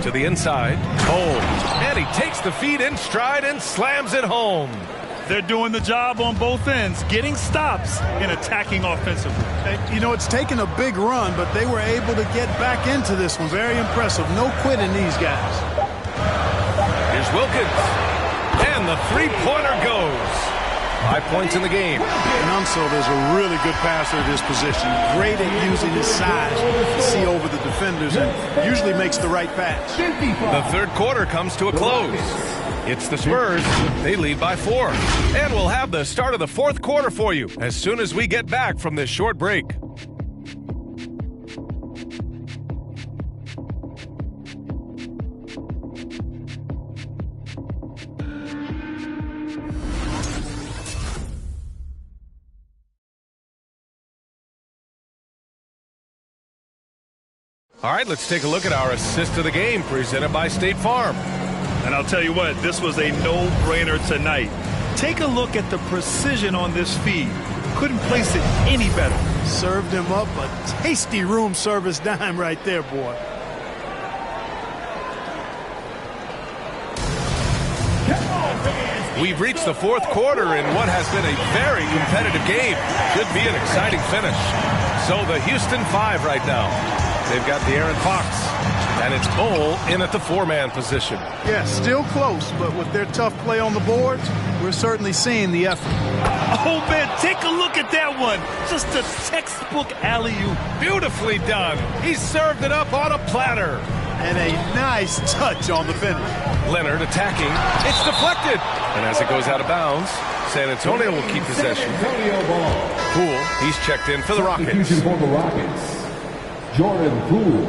To the inside. Cole. And he takes the feed in stride and slams it home. They're doing the job on both ends, getting stops and attacking offensively. You know, it's taken a big run, but they were able to get back into this one. Very impressive. No quitting these guys. Here's Wilkins. And the three-pointer goes. 5 points in the game. Nunso is a really good passer at his position. Great at using his size to see over the defenders and usually makes the right pass. The third quarter comes to a close. It's the Spurs. They lead by 4. And we'll have the start of the fourth quarter for you as soon as we get back from this short break. All right, let's take a look at our assist of the game presented by State Farm. And I'll tell you what, this was a no-brainer tonight. Take a look at the precision on this feed. Couldn't place it any better. Served him up a tasty room service dime right there, boy. We've reached the fourth quarter in what has been a very competitive game. Could be an exciting finish. So the Houston 5 right now. They've got De'Aaron Fox, and it's Bowl in at the 4-man position. Yeah, still close, but with their tough play on the boards, we're certainly seeing the effort. Oh, man, take a look at that one. Just a textbook alley-oop. Beautifully done. He served it up on a platter. And a nice touch on the finish. Leonard attacking. It's deflected. And as it goes out of bounds, San Antonio will keep possession. Poole, he's checked in for the Rockets. For the Rockets. Jordan Poole.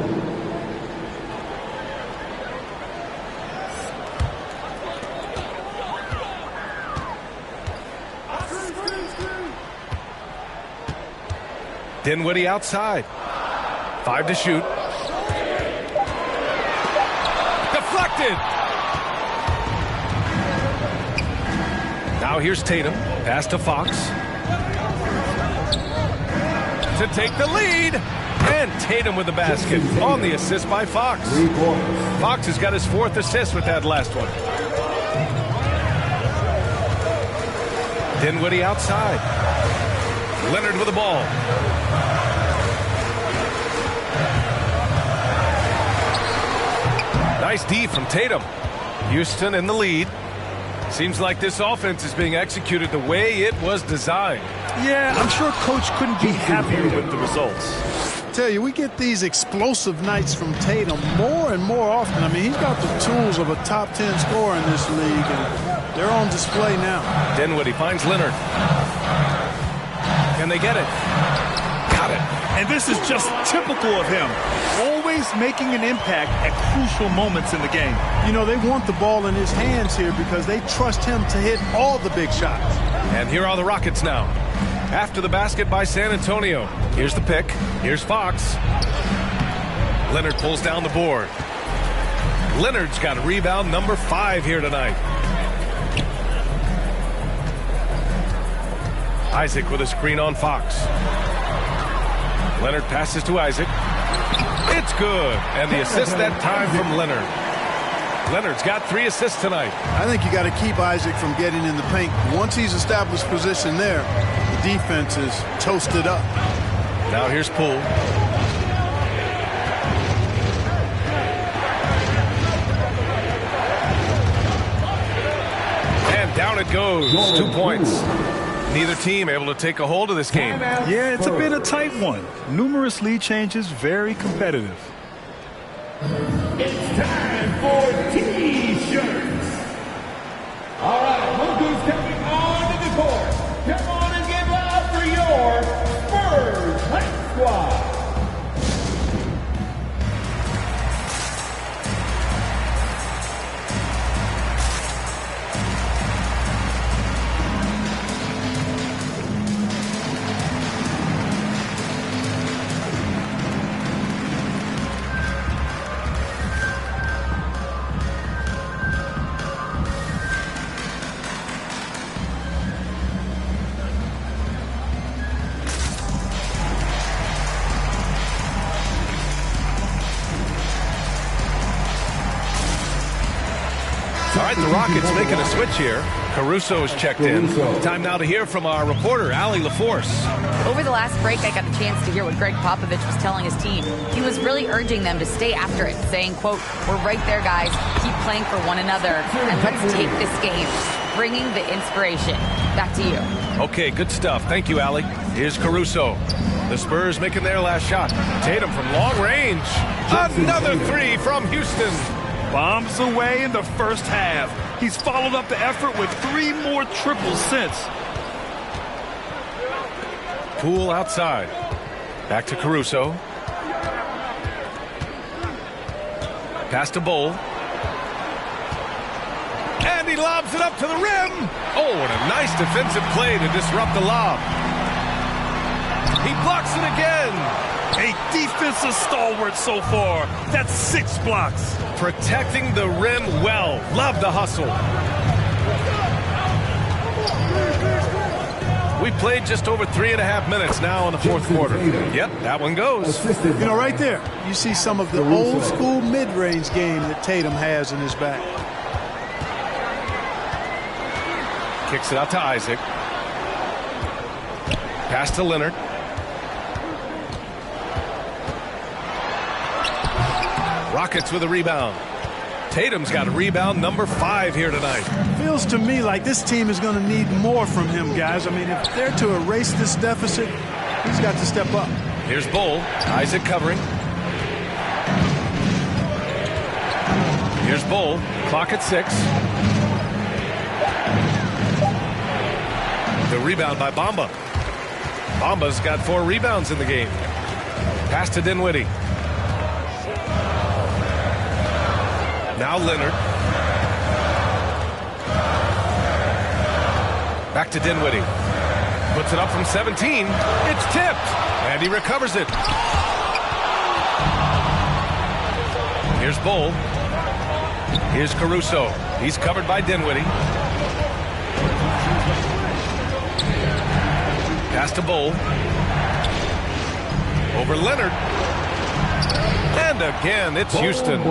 Dinwiddie outside. 5 to shoot. Deflected. Now here's Tatum. Pass to Fox. To take the lead. And Tatum with the basket on the assist by Fox. Fox has got his 4th assist with that last one. Dinwiddie outside. Leonard with the ball. Nice D from Tatum. Houston in the lead. Seems like this offense is being executed the way it was designed. Yeah, I'm sure Coach couldn't be happier with the results. tell you, we get these explosive nights from Tatum more and more often. I mean, he's got the tools of a top 10 scorer in this league, and they're on display now. Dinwiddie finds Leonard. Can they get it? Got it. And this is just typical of him. Always making an impact at crucial moments in the game. You know, they want the ball in his hands here because they trust him to hit all the big shots. And here are the Rockets now. After the basket by San Antonio. Here's the pick. Here's Fox. Leonard pulls down the board. Leonard's got rebound number 5 here tonight. Isaac with a screen on Fox. Leonard passes to Isaac. It's good. And the assist that time from Leonard. Leonard's got 3 assists tonight. I think you got to keep Isaac from getting in the paint. Once he's established position there, the defense is toasted up. Now here's Poole. And down it goes. 2 points. Neither team able to take a hold of this game. Yeah, it's a bit a tight one. Numerous lead changes, very competitive. It's time for T-shirts. All right, look who's coming onto the court. Come on and give loud for your Spurs Hype Squad. All right, the Rockets making a switch here. Caruso is checked in. Time now to hear from our reporter, Allie LaForce. Over the last break, I got a chance to hear what Greg Popovich was telling his team. He was really urging them to stay after it, saying, quote, "We're right there, guys. Keep playing for one another, and let's take this game." Bringing the inspiration. Back to you. Okay, good stuff. Thank you, Allie. Here's Caruso. The Spurs making their last shot. Tatum from long range. Another 3 from Houston. Bombs away in the first half. He's followed up the effort with 3 more triples since. Poole outside. Back to Caruso. Pass to Bowl. And he lobs it up to the rim. Oh, what a nice defensive play to disrupt the lob. He blocks it again. A defensive stalwart so far. That's 6 blocks. Protecting the rim well. Love the hustle. We played just over 3.5 minutes now in the fourth quarter. Yep, that one goes. You know, right there, you see some of the old school mid-range game that Tatum has in his back. Kicks it out to Isaac. Pass to Leonard. Rockets with a rebound. Tatum's got a rebound number 5 here tonight. Feels to me like this team is going to need more from him, guys. I mean, if they're to erase this deficit, he's got to step up. Here's Bull. Isaac covering. Here's Bull. Clock at 6. The rebound by Bamba. Bamba's got 4 rebounds in the game. Pass to Dinwiddie. Now Leonard. Back to Dinwiddie. Puts it up from 17. It's tipped. And he recovers it. Here's Bull. Here's Caruso. He's covered by Dinwiddie. Pass to Bull. Over Leonard. And again, it's Houston.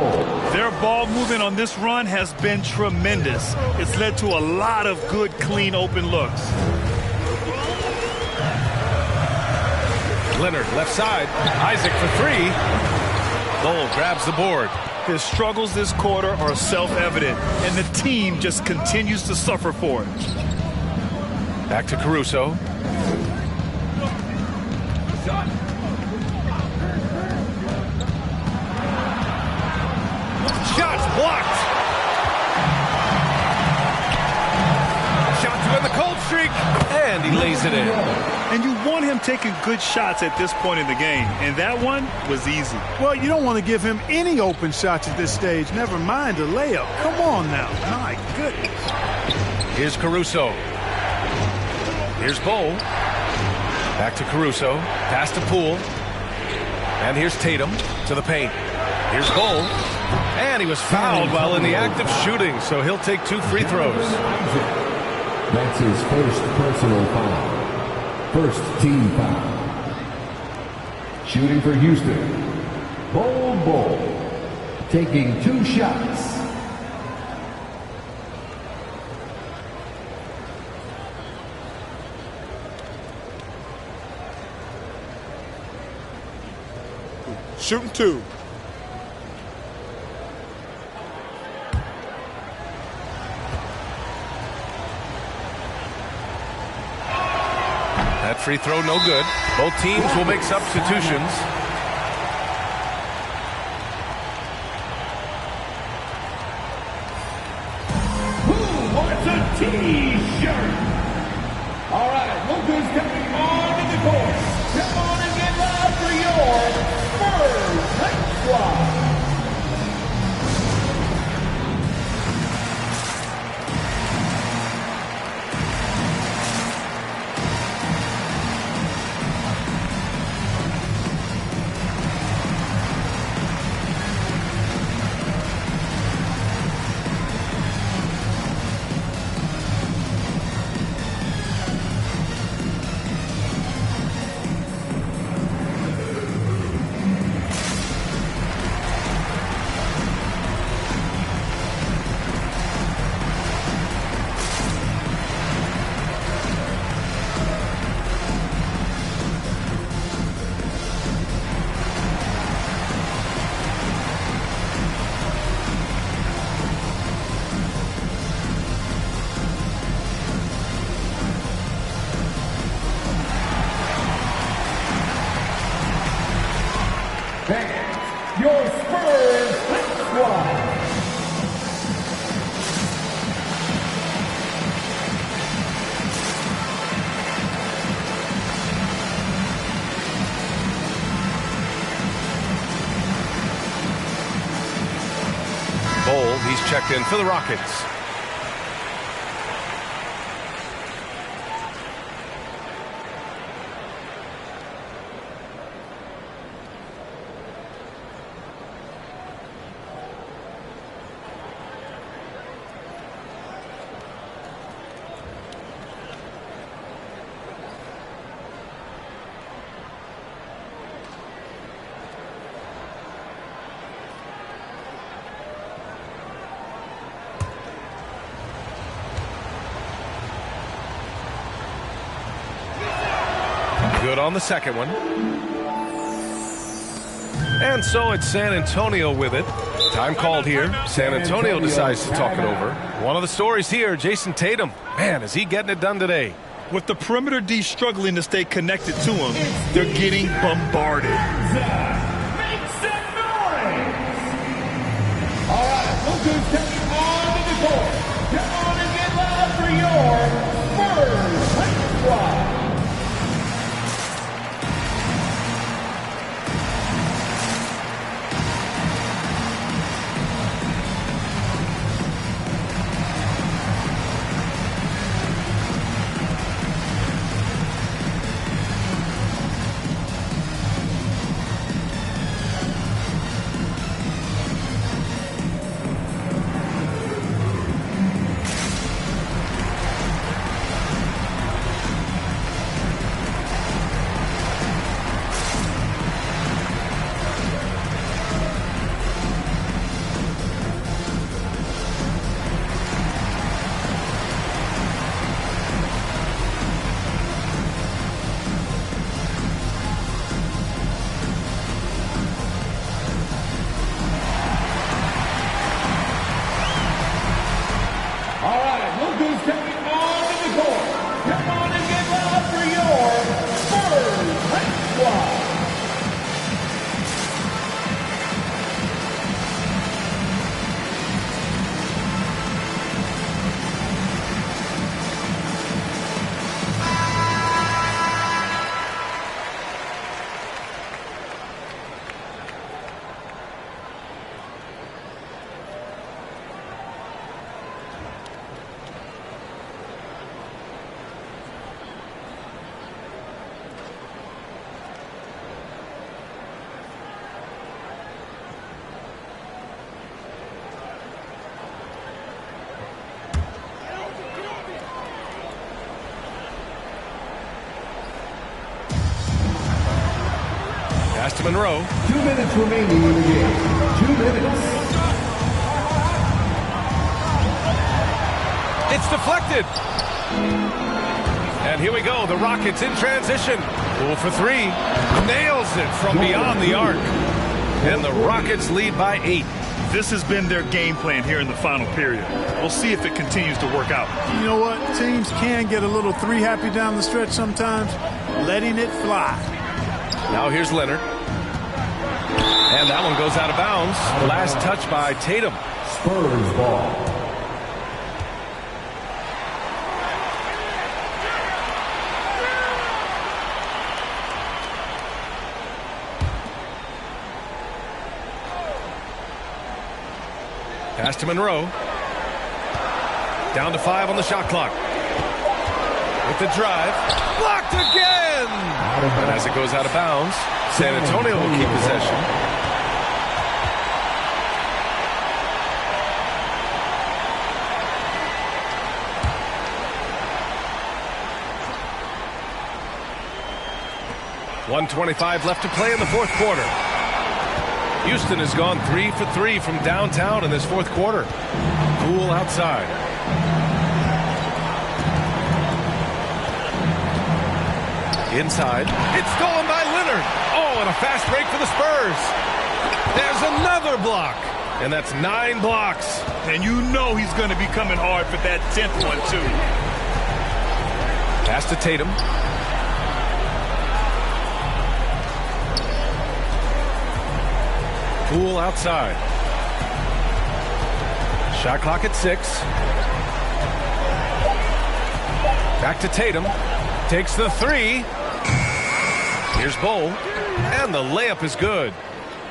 Their ball movement on this run has been tremendous. It's led to a lot of good, clean, open looks. Leonard, left side. Isaac for 3. Bull grabs the board. His struggles this quarter are self-evident, and the team just continues to suffer for it. Back to Caruso. shot's blocked. Shot to end the cold streak, and he lays it in. And you want him taking good shots at this point in the game, and that one was easy. Well, you don't want to give him any open shots at this stage, never mind a layup. Come on now. My goodness. Here's Caruso. Here's Bowl. Back to Caruso. Pass to Poole. And here's Tatum to the paint. Here's Bowl. And he was fouled while in the act of shooting, so he'll take 2 free throws. That's his first personal foul. First team foul. Shooting for Houston. Bowl. Taking 2 shots. Shooting 2. That free throw no good. Both teams will make substitutions. Who wants a T-shirt? All right, look who's coming onto the court. Come on and get loud for your Spurs Hype Squad. Your Spurs Hype Squad. Bowl, he's checked in for the Rockets. Good on the second one. And so it's San Antonio with it. Time called here. San Antonio decides to talk it over. One of the stories here, Jason Tatum. Man, is he getting it done today? With the perimeter D struggling to stay connected to him, they're getting bombarded. Make some noise! All right, look who's coming onto the court. Come on and get loud for your Spurs Hype Squad. Monroe. 2 minutes remaining in the game. 2 minutes. It's deflected. And here we go. The Rockets in transition. Poole for three. Nails it from beyond the arc. And the Rockets lead by 8. This has been their game plan here in the final period. We'll see if it continues to work out. You know what? Teams can get a little three happy down the stretch sometimes, letting it fly. Now here's Leonard. And that one goes out of bounds. Last touch by Tatum. Spurs ball. Pass to Monroe. Down to 5 on the shot clock. With the drive. Blocked again! And as it goes out of bounds, San Antonio will keep possession. .125 left to play in the fourth quarter. Houston has gone 3 for 3 from downtown in this fourth quarter. Poole outside. Inside. It's stolen by Leonard. Oh, and a fast break for the Spurs. There's another block. And that's 9 blocks. And you know he's going to be coming hard for that 10th one, too. Pass to Tatum. Poole outside. Shot clock at 6. Back to Tatum. Takes the 3. Here's Bowl. And the layup is good.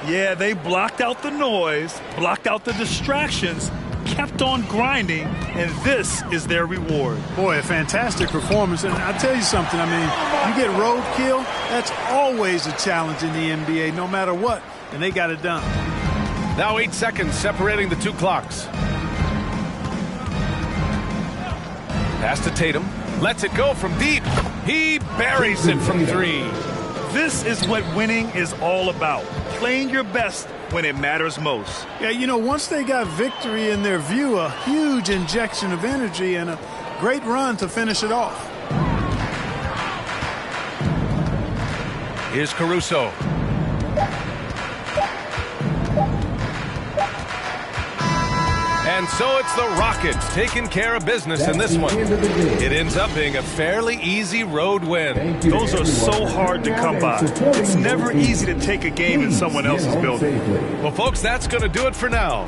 Yeah, they blocked out the noise, blocked out the distractions, kept on grinding, and this is their reward. Boy, a fantastic performance. And I'll tell you something, I mean, you get roadkill, that's always a challenge in the NBA, no matter what. And they got it done. Now 8 seconds separating the 2 clocks. Pass to Tatum. Lets it go from deep. He buries it from 3. This is what winning is all about. Playing your best when it matters most. Yeah, you know, once they got victory in their view, a huge injection of energy and a great run to finish it off. Here's Caruso. And so it's the Rockets taking care of business in this one. It ends up being a fairly easy road win. Those are so hard to come by. It's never easy to take a game in someone else's building. Well, folks, that's going to do it for now.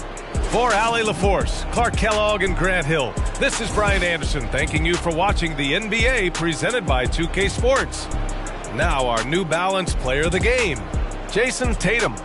For Allie LaForce, Clark Kellogg, and Grant Hill, this is Brian Anderson thanking you for watching the NBA presented by 2K Sports. Now our New Balance Player of the Game, Jason Tatum.